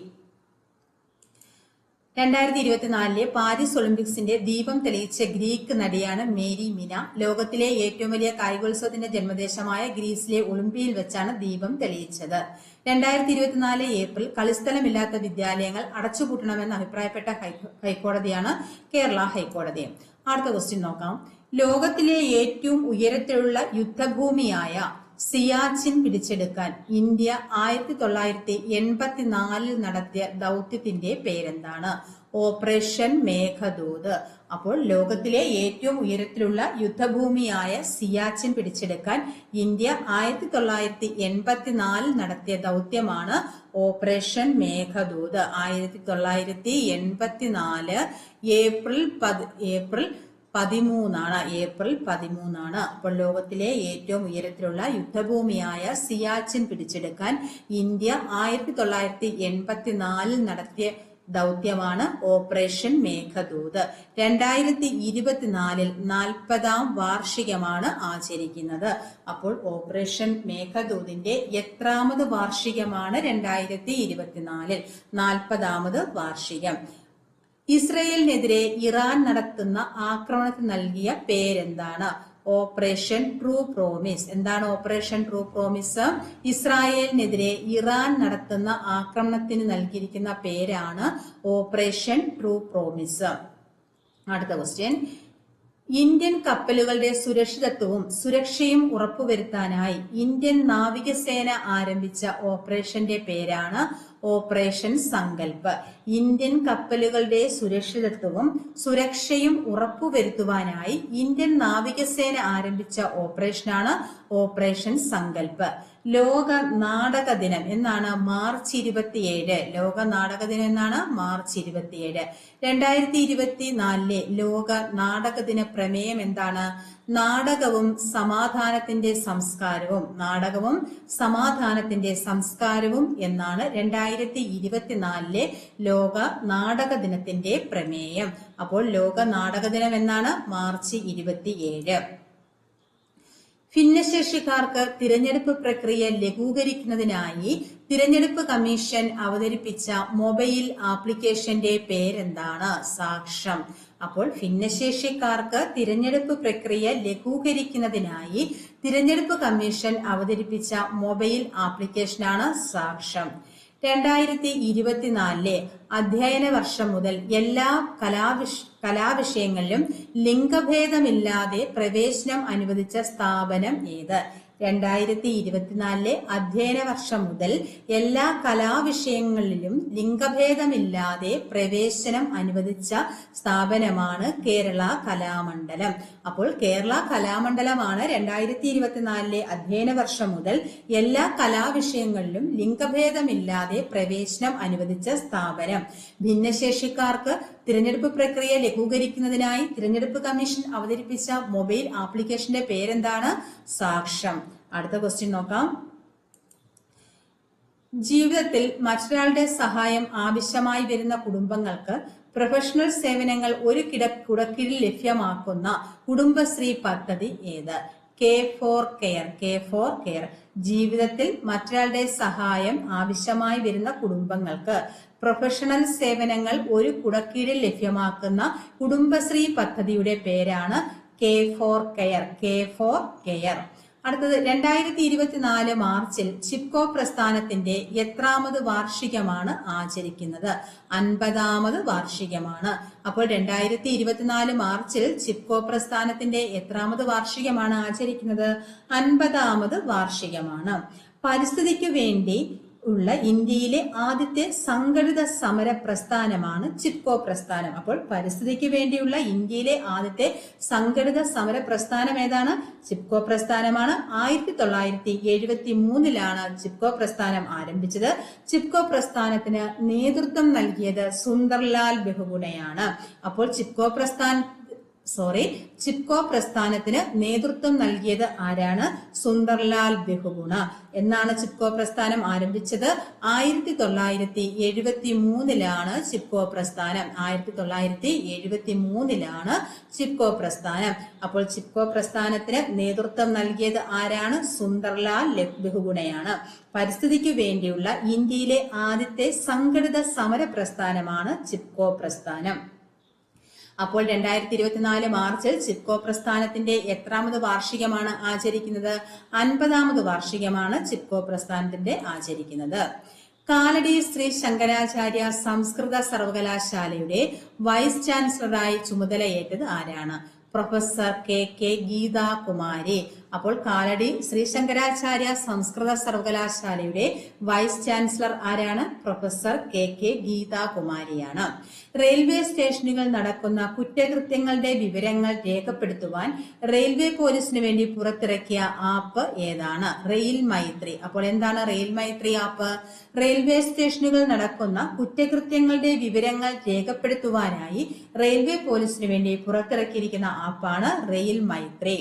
2024 Paris ഒളിമ്പിക്സിന്റെ ദീപം തെളിയിച്ച ഗ്രീക്ക് നടിയാണ് മേരി മിന. ലോകത്തിലെ ഏറ്റവും വലിയ കായികോത്സവത്തിന്റെ ജന്മദേശമായ ഗ്രീസിലെ ഒളിമ്പിയയിൽ വെച്ചാണ് ദീപം തെളിയിച്ചത്. 2024 ഏപ്രിൽ കളിസ്ഥലമില്ലാത്ത വിദ്യാലയങ്ങൾ അടച്ചുപൂട്ടണമെന്ന് അഭിപ്രായപ്പെട്ട ഹൈക്കോടതിയാണ് കേരള ഹൈക്കോടതി. അടുത്ത ക്വസ്റ്റ്യൻ നോക്കാം. ലോകത്തിലെ ഏറ്റവും ഉയരത്തിലുള്ള യുദ്ധഭൂമിയായ സിയാച്ചിൻ പിടിച്ചെടുക്കാൻ ഇന്ത്യ 1984 നടത്തിയ ദൗത്യത്തിന്റെ പേരെന്താണ്? ഓപ്പറേഷൻ മേഘദൂത്. അപ്പോൾ ലോകത്തിലെ ഏറ്റവും ഉയരത്തിലുള്ള യുദ്ധഭൂമിയായ സിയാച്ചിൻ പിടിച്ചെടുക്കാൻ ഇന്ത്യ 1984 നടത്തിയ ദൗത്യമാണ് ഓപ്പറേഷൻ മേഘദൂത്. 1984 ഏപ്രിൽ 13 അപ്പോൾ ലോകത്തിലെ ഏറ്റവും ഉയരത്തിലുള്ള യുദ്ധഭൂമിയായ സിയാച്ചിൻ പിടിച്ചെടുക്കാൻ ഇന്ത്യ 1984 നടത്തിയ ദൗത്യമാണ് ഓപ്പറേഷൻ മേഘദൂത്. 2024 40ാം വാർഷികമാണ് ആചരിക്കുന്നത്. അപ്പോൾ ഓപ്പറേഷൻ മേഘദൂതിന്റെ എത്രാമത് വാർഷികമാണ്? 2024 40ാമത് വാർഷികം. ഇസ്രയേലിനെതിരെ ഇറാൻ നടത്തുന്ന ആക്രമണത്തിന് നൽകിയ പേരെന്താണ്? Operation true promise. എന്താണ് ഓപ്പറേഷൻ ട്രൂ പ്രോമിസ്? ഇസ്രായേലിനെതിരെ ഇറാൻ നടത്തുന്ന ആക്രമണത്തിന് നൽകിയിരിക്കുന്ന പേരാണ് ഓപ്പറേഷൻ ട്രൂ പ്രോമിസ്. അടുത്ത ക്വസ്റ്റ്യൻ. ഇന്ത്യൻ കപ്പലുകളുടെ സുരക്ഷിതത്വവും സുരക്ഷയും ഉറപ്പുവരുത്താനായി ഇന്ത്യൻ നാവികസേന ആരംഭിച്ച ഓപ്പറേഷന്റെ പേരാണ് ഓപ്പറേഷൻ സങ്കൽപ്. ഇന്ത്യൻ കപ്പലുകളുടെ സുരക്ഷിതത്വവും സുരക്ഷയും ഉറപ്പുവരുത്തുവാനായി ഇന്ത്യൻ നാവികസേന ആരംഭിച്ച ഓപ്പറേഷനാണ് ഓപ്പറേഷൻ സങ്കൽപ്. ലോക നാടക ദിനം എന്നാണ് മാർച്ച് 27. ലോക നാടക ദിനം എന്നാണ് മാർച്ച് 27. 2024 ലോക നാടക ദിന പ്രമേയം എന്താണ്? നാടകവും സമാധാനത്തിന്റെ സംസ്കാരവും. നാടകവും സമാധാനത്തിന്റെ സംസ്കാരവും എന്നാണ് 2024 ലോക നാടക ദിനത്തിന്റെ പ്രമേയം. അപ്പോൾ ലോക നാടക ദിനം എന്നാണ് മാർച്ച് 27. ഭിന്നശേഷിക്കാർക്ക് തിരഞ്ഞെടുപ്പ് പ്രക്രിയ ലഘൂകരിക്കുന്നതിനായി തിരഞ്ഞെടുപ്പ് കമ്മീഷൻ അവതരിപ്പിച്ച മൊബൈൽ ആപ്ലിക്കേഷന്റെ പേരെന്താണ്? സാക്ഷം. അപ്പോൾ ഭിന്നശേഷിക്കാർക്ക് തിരഞ്ഞെടുപ്പ് പ്രക്രിയ ലഘൂകരിക്കുന്നതിനായി തിരഞ്ഞെടുപ്പ് കമ്മീഷൻ അവതരിപ്പിച്ച മൊബൈൽ ആപ്ലിക്കേഷനാണ് സാക്ഷം. 2024 അധ്യയന വർഷം മുതൽ എല്ലാ കലാവിഷയങ്ങളിലും ലിംഗഭേദമില്ലാതെ പ്രവേശനം അനുവദിച്ച സ്ഥാപനം ഏത്? 2024 അധ്യയന വർഷം മുതൽ എല്ലാ കലാവിഷയങ്ങളിലും ലിംഗഭേദമില്ലാതെ പ്രവേശനം അനുവദിച്ച സ്ഥാപനമാണ് കേരള കലാമണ്ഡലം. അപ്പോൾ കേരള കലാമണ്ഡലമാണ് 2024 അധ്യയന വർഷം മുതൽ എല്ലാ കലാവിഷയങ്ങളിലും ലിംഗഭേദമില്ലാതെ പ്രവേശനം അനുവദിച്ച സ്ഥാപനം. ഭിന്നശേഷിക്കാർക്ക് തിരഞ്ഞെടുപ്പ് പ്രക്രിയ ലഘൂകരിക്കുന്നതിനായി തിരഞ്ഞെടുപ്പ് കമ്മീഷൻ അവതരിപ്പിച്ച മൊബൈൽ ആപ്ലിക്കേഷന്റെ പേരെന്താണ്? സാക്ഷം. അടുത്ത ക്വസ്റ്റ്യൻ നോക്കാം. ജീവിതത്തിൽ മറ്റൊരാളുടെ സഹായം ആവശ്യമായി വരുന്ന കുടുംബങ്ങൾക്ക് പ്രൊഫഷണൽ സേവനങ്ങൾ ഒരു കുടക്കീഴിൽ ലഭ്യമാക്കുന്ന കുടുംബശ്രീ പദ്ധതി ഏത്? K4Care. ജീവിതത്തിൽ മറ്റൊരാളുടെ സഹായം ആവശ്യമായി വരുന്ന കുടുംബങ്ങൾക്ക് പ്രൊഫഷണൽ സേവനങ്ങൾ ഒരു കുടക്കീഴിൽ ലഭ്യമാക്കുന്ന കുടുംബശ്രീ പദ്ധതിയുടെ പേരാണ് K4Care. അടുത്തത് 2024 മാർച്ചിൽ ചിപ്കോ പ്രസ്ഥാനത്തിന്റെ എത്രാമത് വാർഷികമാണ് ആചരിക്കുന്നത്? 50ാമത് വാർഷികമാണ്. അപ്പോൾ 2024 മാർച്ചിൽ ചിപ്കോ പ്രസ്ഥാനത്തിന്റെ എത്രാമത് വാർഷികമാണ് ആചരിക്കുന്നത്? 50ാമത് വാർഷികമാണ്. പരിസ്ഥിതിക്ക് വേണ്ടി ഉള്ള ഇന്ത്യയിലെ ആദ്യത്തെ സംഘടിത സമര പ്രസ്ഥാനമാണ് ചിപ്കോ പ്രസ്ഥാനം. അപ്പോൾ പരിസ്ഥിതിക്ക് വേണ്ടിയുള്ള ഇന്ത്യയിലെ ആദ്യത്തെ സംഘടിത സമര പ്രസ്ഥാനം ഏതാണ്? ചിപ്കോ പ്രസ്ഥാനമാണ്. 1973 ചിപ്കോ പ്രസ്ഥാനം ആരംഭിച്ചത്. ചിപ്കോ പ്രസ്ഥാനത്തിന് നേതൃത്വം നൽകിയത് സുന്ദർലാൽ ബഹുഗുണയാണ്. അപ്പോൾ ചിപ്കോ ചിപ്കോ പ്രസ്ഥാനത്തിന് നേതൃത്വം നൽകിയത് ആരാണ്? സുന്ദർലാൽ ബഹുഗുണ. എന്നാണ് ചിപ്കോ പ്രസ്ഥാനം ആരംഭിച്ചത്? 1973 ചിപ്കോ പ്രസ്ഥാനം. 1973 ചിപ്കോ പ്രസ്ഥാനം. അപ്പോൾ ചിപ്കോ പ്രസ്ഥാനത്തിന് നേതൃത്വം നൽകിയത് ആരാണ്? സുന്ദർലാൽ ബഹുഗുണയാണ്. പരിസ്ഥിതിക്ക് വേണ്ടിയുള്ള ഇന്ത്യയിലെ ആദ്യത്തെ സംഘടിത സമര പ്രസ്ഥാനമാണ് ചിപ്കോ പ്രസ്ഥാനം. അപ്പോൾ 2024 മാർച്ചിൽ ചിപ്കോ പ്രസ്ഥാനത്തിന്റെ എത്രാമത് വാർഷികമാണ് ആചരിക്കുന്നത്? 50ാമത് വാർഷികമാണ് ചിപ്കോ പ്രസ്ഥാനത്തിന്റെ ആചരിക്കുന്നത്. കാലടി ശ്രീ ശങ്കരാചാര്യ സംസ്കൃത സർവകലാശാലയുടെ വൈസ് ചാൻസലറായി ചുമതലയേറ്റത് ആരാണ്? Professor K Geethakumari. അപ്പോൾ കാലടി ശ്രീ ശങ്കരാചാര്യ സംസ്കൃത സർവകലാശാലയുടെ വൈസ് ചാൻസലർ ആരാണ്? പ്രൊഫസർ കെ ഗീതാകുമാരിയാണ്. റെയിൽവേ സ്റ്റേഷനുകൾ നടക്കുന്ന കുറ്റകൃത്യങ്ങളുടെ വിവരങ്ങൾ രേഖപ്പെടുത്തുവാൻ റെയിൽവേ പോലീസിന് വേണ്ടി പുറത്തിറക്കിയ ആപ്പ് ഏതാണ്? റെയിൽ മൈത്രി. അപ്പോൾ എന്താണ് റെയിൽ മൈത്രി ആപ്പ്? റെയിൽവേ സ്റ്റേഷനുകൾ നടക്കുന്ന കുറ്റകൃത്യങ്ങളുടെ വിവരങ്ങൾ രേഖപ്പെടുത്തുവാനായി റെയിൽവേ പോലീസിന് വേണ്ടി പുറത്തിറക്കിയിരിക്കുന്ന ആപ്പാണ് റെയിൽ മൈത്രി.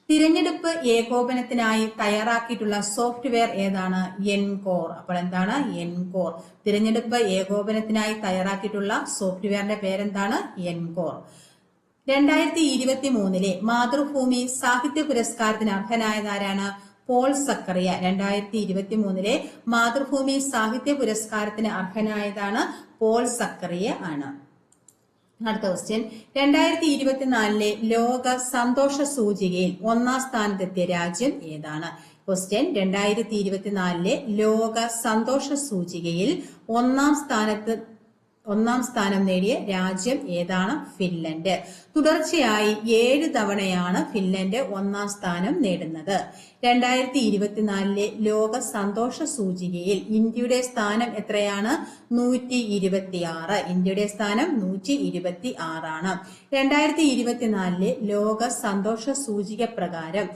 തിരഞ്ഞെടുപ്പ് ഏകോപനത്തിനായി തയ്യാറാക്കിയിട്ടുള്ള സോഫ്റ്റ്വെയർ ഏതാണ്? എൻകോർ. അപ്പോൾ എന്താണ്? എൻകോർ. തിരഞ്ഞെടുപ്പ് ഏകോപനത്തിനായി തയ്യാറാക്കിയിട്ടുള്ള സോഫ്റ്റ്വെയറിന്റെ പേരെന്താണ്? എൻകോർ. 2023 മാതൃഭൂമി സാഹിത്യ പുരസ്കാരത്തിന് അർഹനായതാരാണ്? പോൾ സക്കറിയ. 2023 മാതൃഭൂമി സാഹിത്യ പുരസ്കാരത്തിന് അർഹനായതാണ് പോൾ സക്കറിയ ആണ്. അടുത്ത ക്വസ്റ്റ്യൻ, 2024 ലോക സന്തോഷ സൂചികയിൽ 1ാം സ്ഥാനത്തെത്തിയ രാജ്യം ഏതാണ്? ക്വസ്റ്റ്യൻ, 2024 ലോക സന്തോഷ സൂചികയിൽ 1ാം സ്ഥാനം നേടിയ രാജ്യം ഏതാണ്? ഫിൻലൻഡ്. തുടർച്ചയായി 7 തവണയാണ് ഫിൻലൻഡ് 1ാം സ്ഥാനം നേടുന്നത്. 2024 ലോക സന്തോഷ സൂചികയിൽ ഇന്ത്യയുടെ സ്ഥാനം എത്രയാണ്? 126. ഇന്ത്യയുടെ സ്ഥാനം 126 ആണ്. 2024 ലോക സന്തോഷ സൂചിക പ്രകാരം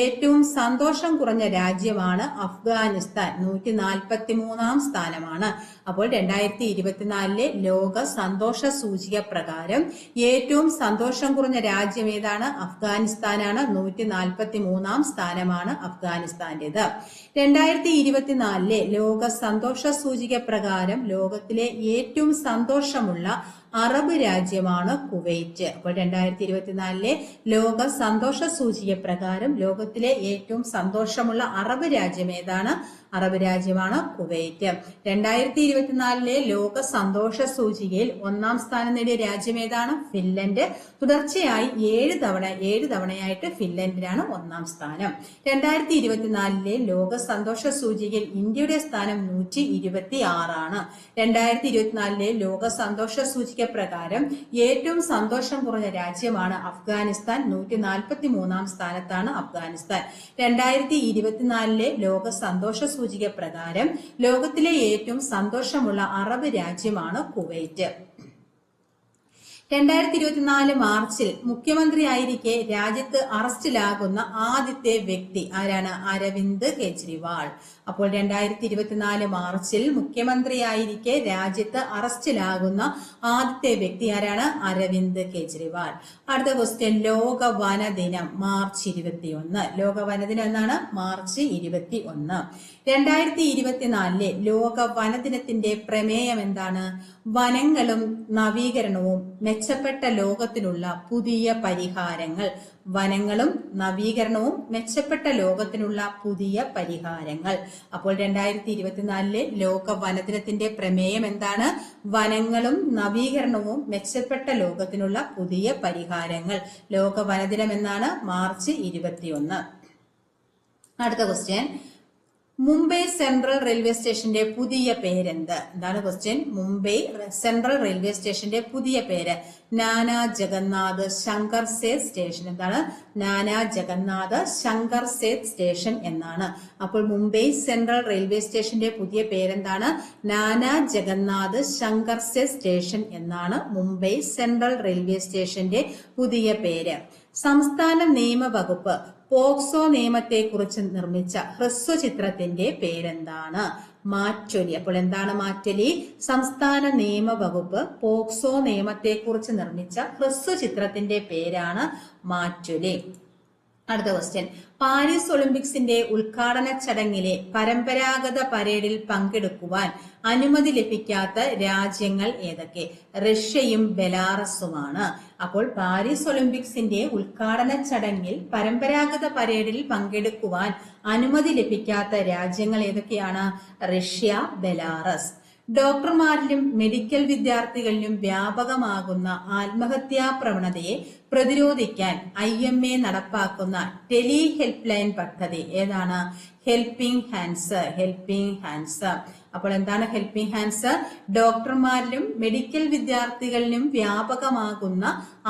ഏറ്റവും സന്തോഷം കുറഞ്ഞ രാജ്യമാണ് അഫ്ഗാനിസ്ഥാൻ. 143ാം സ്ഥാനമാണ്. അപ്പോൾ 2024 ലോക സന്തോഷ സൂചിക പ്രകാരം ഏറ്റവും സന്തോഷം കുറഞ്ഞ രാജ്യം ഏതാണ്? അഫ്ഗാനിസ്ഥാനാണ്. 143ാം സ്ഥാനമാണ് അഫ്ഗാനിസ്ഥാന്റേത്. 2024 ലോക സന്തോഷ സൂചിക പ്രകാരം ലോകത്തിലെ ഏറ്റവും സന്തോഷമുള്ള അറബ് രാജ്യമാണ് കുവൈറ്റ്. അപ്പോൾ 2024 ലോക സന്തോഷ സൂചിക പ്രകാരം ലോകത്തിലെ ഏറ്റവും സന്തോഷമുള്ള അറബ് രാജ്യം ഏതാണ്? അറബ് രാജ്യമാണ് കുവൈറ്റ്. 2024 ലോക സന്തോഷ സൂചികയിൽ 1ാം സ്ഥാനം നേടിയ രാജ്യം ഏതാണ്? ഫിൻലൻഡ്. തുടർച്ചയായി 7 തവണയായിട്ട് ഫിൻലൻഡിനാണ് 1ാം സ്ഥാനം. 2024 ലോക സന്തോഷ സൂചികയിൽ ഇന്ത്യയുടെ സ്ഥാനം 126 ആണ്. 2024 ലോക സന്തോഷ സൂചിക പ്രകാരം ഏറ്റവും സന്തോഷം കുറഞ്ഞ രാജ്യമാണ് അഫ്ഗാനിസ്ഥാൻ. 143ാം സ്ഥാനത്താണ് അഫ്ഗാനിസ്ഥാൻ. 2024 ലോക സന്തോഷ സൂചിക പ്രകാരം ലോകത്തിലെ ഏറ്റവും സന്തോഷമുള്ള അറബ് രാജ്യമാണ് കുവൈറ്റ്. 2024 മാർച്ചിൽ മുഖ്യമന്ത്രിയായിരിക്കെ രാജ്യത്ത് അറസ്റ്റിലാകുന്ന ആദ്യത്തെ വ്യക്തി ആരാണ്? അരവിന്ദ് കെജ്രിവാൾ. അപ്പോൾ 2024 മാർച്ചിൽ മുഖ്യമന്ത്രിയായിരിക്കെ രാജ്യത്ത് അറസ്റ്റിലാകുന്ന ആദ്യത്തെ വ്യക്തി ആരാണ്? അരവിന്ദ് കെജ്രിവാൾ. അടുത്ത ക്വസ്റ്റ്യൻ, ലോക വനദിനം മാർച്ച് 21. ലോക വനദിനം എന്നാണ് മാർച്ച് 21. 2024 ലോക വനദിനത്തിന്റെ പ്രമേയം എന്താണ്? വനങ്ങളും നവീകരണവും മെച്ചപ്പെട്ട ലോകത്തിനുള്ള പുതിയ പരിഹാരങ്ങൾ. വനങ്ങളും നവീകരണവും മെച്ചപ്പെട്ട ലോകത്തിനുള്ള പുതിയ പരിഹാരങ്ങൾ. അപ്പോൾ 2024 ലോക വനദിനത്തിന്റെ പ്രമേയം എന്താണ്? വനങ്ങളും നവീകരണവും മെച്ചപ്പെട്ട ലോകത്തിനുള്ള പുതിയ പരിഹാരങ്ങൾ. ലോക വനദിനം എന്നാണ് മാർച്ച് 21. അടുത്ത ക്വസ്റ്റ്യൻ, മുംബൈ സെൻട്രൽ റെയിൽവേ സ്റ്റേഷന്റെ പുതിയ പേരെന്ത്? എന്താണ് ക്വസ്റ്റ്യൻ? മുംബൈ സെൻട്രൽ റെയിൽവേ സ്റ്റേഷന്റെ പുതിയ പേര് നാനാ ജഗന്നാഥ് ശങ്കർ സേത് സ്റ്റേഷൻ. എന്താണ്? നാനാ ജഗന്നാഥ് ശങ്കർ സേത് സ്റ്റേഷൻ എന്നാണ്. അപ്പോൾ മുംബൈ സെൻട്രൽ റെയിൽവേ സ്റ്റേഷന്റെ പുതിയ പേരെന്താണ്? നാനാ ജഗന്നാഥ് ശങ്കർ സേത് സ്റ്റേഷൻ എന്നാണ് മുംബൈ സെൻട്രൽ റെയിൽവേ സ്റ്റേഷന്റെ പുതിയ പേര്. സംസ്ഥാന നിയമവകുപ്പ് പോക്സോ നിയമത്തെ കുറിച്ച് നിർമ്മിച്ച ഹ്രസ്വചിത്രത്തിന്റെ പേരെന്താണ്? മാറ്റൊലി. അപ്പോൾ എന്താണ് മാറ്റൊലി? സംസ്ഥാന നിയമ വകുപ്പ് പോക്സോ നിയമത്തെക്കുറിച്ച് നിർമ്മിച്ച ഹ്രസ്വ ചിത്രത്തിന്റെ പേരാണ് മാറ്റൊലി. അടുത്ത ക്വസ്റ്റ്യൻ, പാരീസ് ഒളിമ്പിക്സിന്റെ ഉദ്ഘാടന ചടങ്ങിലെ പരമ്പരാഗത പരേഡിൽ പങ്കെടുക്കുവാൻ അനുമതി ലഭിക്കാത്ത രാജ്യങ്ങൾ ഏതൊക്കെ? റഷ്യയും ബെലാറസുമാണ്. അപ്പോൾ പാരീസ് ഒളിമ്പിക്സിന്റെ ഉദ്ഘാടന ചടങ്ങിൽ പരമ്പരാഗത പരേഡിൽ പങ്കെടുക്കുവാൻ അനുമതി ലഭിക്കാത്ത രാജ്യങ്ങൾ ഏതൊക്കെയാണ്? Russia, Belarus. ഡോക്ടർമാരിലും മെഡിക്കൽ വിദ്യാർത്ഥികളിലും വ്യാപകമാകുന്ന ആത്മഹത്യാ പ്രവണതയെ പ്രതിരോധിക്കാൻ IMA നടപ്പാക്കുന്ന ടെലി ഹെൽപ്പ് ലൈൻ പദ്ധതി ഏതാണ്? Helping hands. അപ്പോൾ എന്താണ് ഹെൽപ്പിംഗ് ഹാൻഡ്സ്? ഡോക്ടർമാരിലും മെഡിക്കൽ വിദ്യാർത്ഥികളിലും വ്യാപകമാകുന്ന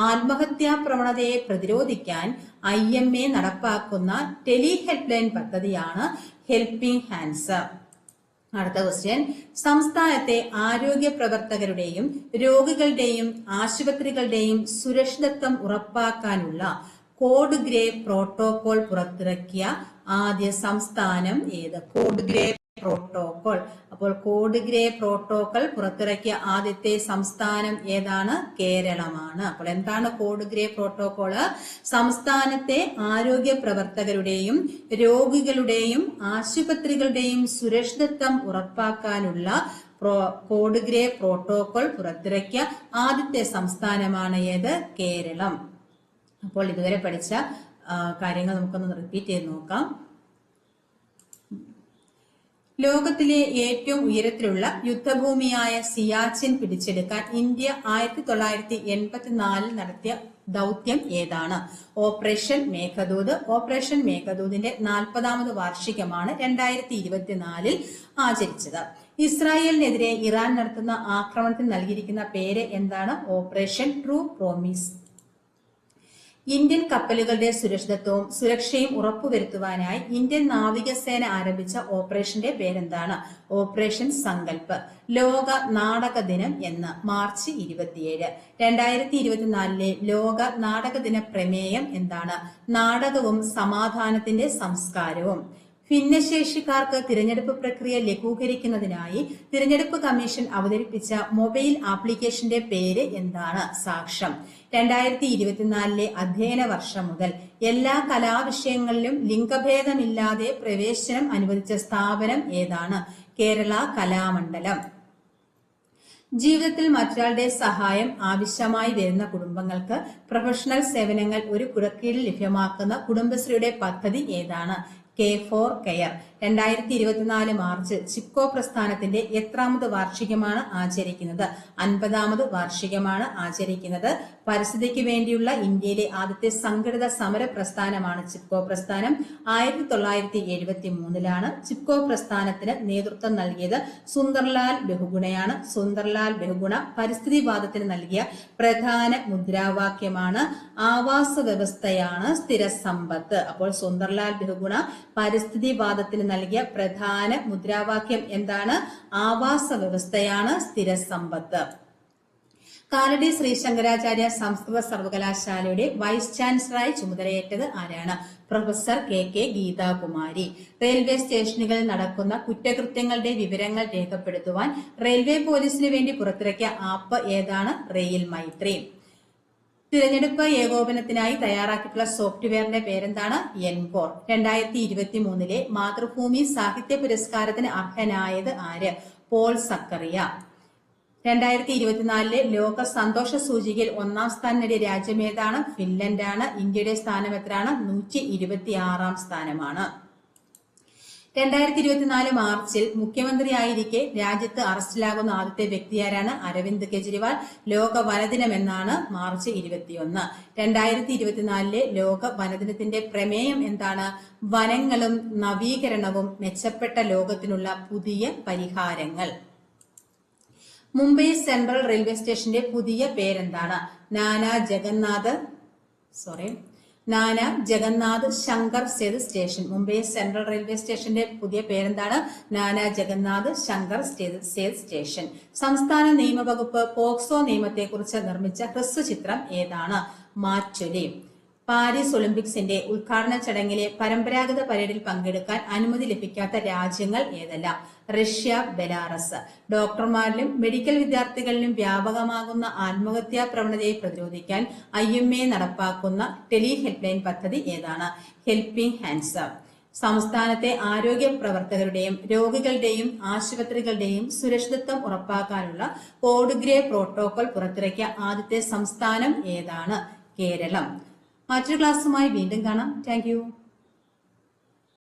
ആത്മഹത്യാ പ്രവണതയെ പ്രതിരോധിക്കാൻ IMA നടപ്പാക്കുന്ന ടെലി ഹെൽപ്പ് ലൈൻ പദ്ധതിയാണ് ഹെൽപ്പിംഗ് ഹാൻഡ്സ്. അടുത്ത ക്വസ്റ്റ്യൻ, സംസ്ഥാനത്തെ ആരോഗ്യ പ്രവർത്തകരുടെയും രോഗികളുടെയും ആശുപത്രികളുടെയും സുരക്ഷിതത്വം ഉറപ്പാക്കാനുള്ള കോഡ് ഗ്രേ പ്രോട്ടോകോൾ പുറത്തിറക്കിയ ആദ്യ സംസ്ഥാനം ഏത്? Code grey protocol. അപ്പോൾ കോഡ് ഗ്രേ പ്രോട്ടോകോൾ പുറത്തിറക്കിയ ആദ്യത്തെ സംസ്ഥാനം ഏതാണ്? കേരളമാണ്. അപ്പോൾ എന്താണ് കോഡ് ഗ്രേ പ്രോട്ടോകോള്? സംസ്ഥാനത്തെ ആരോഗ്യ പ്രവർത്തകരുടെയും രോഗികളുടെയും ആശുപത്രികളുടെയും സുരക്ഷിതത്വം ഉറപ്പാക്കാനുള്ള കോഡ് ഗ്രേ പ്രോട്ടോകോൾ പുറത്തിറക്കിയ ആദ്യത്തെ സംസ്ഥാനമാണ് ഏത്? കേരളം. അപ്പോൾ ഇതുവരെ പഠിച്ച കാര്യങ്ങൾ നമുക്കൊന്ന് റിപ്പീറ്റ് ചെയ്ത് നോക്കാം. ലോകത്തിലെ ഏറ്റവും ഉയരത്തിലുള്ള യുദ്ധഭൂമിയായ സിയാച്ചിൻ പിടിച്ചെടുക്കാൻ ഇന്ത്യ 1984 നടത്തിയ ദൗത്യം ഏതാണ്? ഓപ്പറേഷൻ മേഘദൂത്. ഓപ്പറേഷൻ മേഘദൂതിന്റെ 40ാമത് വാർഷികമാണ് 2024 ആചരിച്ചത്. ഇസ്രായേലിനെതിരെ ഇറാൻ നടത്തുന്ന ആക്രമണത്തിന് നൽകിയിരിക്കുന്ന പേര് എന്താണ്? Operation true promise. ഇന്ത്യൻ കപ്പലുകളുടെ സുരക്ഷിതത്വവും സുരക്ഷയും ഉറപ്പുവരുത്തുവാനായി ഇന്ത്യൻ നാവികസേന ആരംഭിച്ച ഓപ്പറേഷന്റെ പേരെന്താണ്? ഓപ്പറേഷൻ സങ്കൽപ്. ലോക നാടക ദിനം എന്ന് മാർച്ച് 27. 2024 ലോക നാടക ദിന പ്രമേയം എന്താണ്? നാടകവും സമാധാനത്തിന്റെ സംസ്കാരവും. ഭിന്നശേഷിക്കാർക്ക് തിരഞ്ഞെടുപ്പ് പ്രക്രിയ ലഘൂകരിക്കുന്നതിനായി തിരഞ്ഞെടുപ്പ് കമ്മീഷൻ അവതരിപ്പിച്ച മൊബൈൽ ആപ്ലിക്കേഷന്റെ പേര് എന്താണ്? സാക്ഷം. 2024 അധ്യയന വർഷം മുതൽ എല്ലാ കലാവിഷയങ്ങളിലും ലിംഗഭേദമില്ലാതെ പ്രവേശനം അനുവദിച്ച സ്ഥാപനം ഏതാണ്? കേരള കലാമണ്ഡലം. ജീവിതത്തിൽ മറ്റൊരാളുടെ സഹായം ആവശ്യമായി വരുന്ന കുടുംബങ്ങൾക്ക് പ്രൊഫഷണൽ സേവനങ്ങൾ ഒരു കുടക്കീഴിൽ ലഭ്യമാക്കുന്ന കുടുംബശ്രീയുടെ പദ്ധതി ഏതാണ്? K4 care. 2024 മാർച്ച് ചിപ്കോ പ്രസ്ഥാനത്തിന്റെ എത്രാമത് വാർഷികമാണ് ആചരിക്കുന്നത്? 50ാമത് വാർഷികമാണ് ആചരിക്കുന്നത്. പരിസ്ഥിതിക്ക് വേണ്ടിയുള്ള ഇന്ത്യയിലെ ആദ്യത്തെ സംഘടിത സമര പ്രസ്ഥാനമാണ് ചിപ്കോ പ്രസ്ഥാനം. 1973 ചിപ്കോ പ്രസ്ഥാനത്തിന് നേതൃത്വം നൽകിയത് സുന്ദർലാൽ ബഹുഗുണയാണ്. സുന്ദർലാൽ ബഹുഗുണ പരിസ്ഥിതിവാദത്തിന് നൽകിയ പ്രധാന മുദ്രാവാക്യമാണ് ആവാസ വ്യവസ്ഥയാണ് സ്ഥിര സമ്പത്ത്. അപ്പോൾ സുന്ദർലാൽ ബഹുഗുണ പരിസ്ഥിതിവാദത്തിന് നൽകിയ പ്രധാന മുദ്രാവാക്യം എന്താണ്? ആവാസ വ്യവസ്ഥയാണ് സ്ഥിര സമ്പത്ത്. കാലടി ശ്രീ ശങ്കരാചാര്യ സംസ്കൃത സർവകലാശാലയുടെ വൈസ് ചാൻസലറായി ചുമതലയേറ്റത് ആരാണ്? Professor KK Geethakumari. റെയിൽവേ സ്റ്റേഷനുകളിൽ നടക്കുന്ന കുറ്റകൃത്യങ്ങളുടെ വിവരങ്ങൾ രേഖപ്പെടുത്തുവാൻ റെയിൽവേ പോലീസിന് വേണ്ടി പുറത്തിറക്കിയ ആപ്പ് ഏതാണ്? റെയിൽ മൈത്രി. തിരഞ്ഞെടുപ്പ് ഏകോപനത്തിനായി തയ്യാറാക്കിയിട്ടുള്ള സോഫ്റ്റ്വെയറിന്റെ പേരെന്താണ്? എൻകോർ. 2023 മാതൃഭൂമി സാഹിത്യ പുരസ്കാരത്തിന് അർഹനായത് ആര്? പോൾ സക്കറിയ. 2024 ലോക സന്തോഷ സൂചികയിൽ 1ാം സ്ഥാനം നേടിയ രാജ്യം ഏതാണ്? ഫിൻലൻഡാണ്. ഇന്ത്യയുടെ സ്ഥാനം എത്രയാണ്? 126ാം സ്ഥാനമാണ്. 2024 മാർച്ചിൽ മുഖ്യമന്ത്രിയായിരിക്കെ രാജ്യത്ത് അറസ്റ്റിലാകുന്ന ആദ്യത്തെ വ്യക്തിയാരാണ്? അരവിന്ദ് കെജ്രിവാൾ. ലോക വനദിനമെന്നാണ് മാർച്ച് 21. 2024 ലോക വനദിനത്തിന്റെ പ്രമേയം എന്താണ്? വനങ്ങളും നവീകരണവും മെച്ചപ്പെട്ട ലോകത്തിനുള്ള പുതിയ പരിഹാരങ്ങൾ. മുംബൈ സെൻട്രൽ റെയിൽവേ സ്റ്റേഷന്റെ പുതിയ പേരെന്താണ്? Nana Jagannath Shankar Sethu station. Mumbai Central railway സ്റ്റേഷന്റെ പുതിയ പേരെന്താണ്? നാനാ ജഗന്നാഥ് ശങ്കർ സേതു സ്റ്റേഷൻ. സംസ്ഥാന നിയമവകുപ്പ് പോക്സോ നിയമത്തെക്കുറിച്ച് നിർമ്മിച്ച ഹ്രസ്വചിത്രം ഏതാണ്? മാറ്റൊലി. പാരീസ് ഒളിമ്പിക്സിന്റെ ഉദ്ഘാടന ചടങ്ങിലെ പരമ്പരാഗത പരേഡിൽ പങ്കെടുക്കാൻ അനുമതി ലഭിക്കാത്ത രാജ്യങ്ങൾ ഏതെല്ലാം? Russia, Belarus. ഡോക്ടർമാരിലും മെഡിക്കൽ വിദ്യാർത്ഥികളിലും വ്യാപകമാകുന്ന ആത്മഹത്യാ പ്രവണതയെ പ്രതിരോധിക്കാൻ IMA നടപ്പാക്കുന്ന ടെലി ഹെൽപ്പ് ലൈൻ പദ്ധതി ഏതാണ്? Helping hands. സംസ്ഥാനത്തെ ആരോഗ്യ പ്രവർത്തകരുടെയും രോഗികളുടെയും ആശുപത്രികളുടെയും സുരക്ഷിതത്വം ഉറപ്പാക്കാനുള്ള കോഡ് ഗ്രേ പ്രോട്ടോകോൾ പുറത്തിറക്കിയ ആദ്യത്തെ സംസ്ഥാനം ഏതാണ്? കേരളം. മറ്റൊരു ക്ലാസ്സുമായി വീണ്ടും കാണാം. താങ്ക്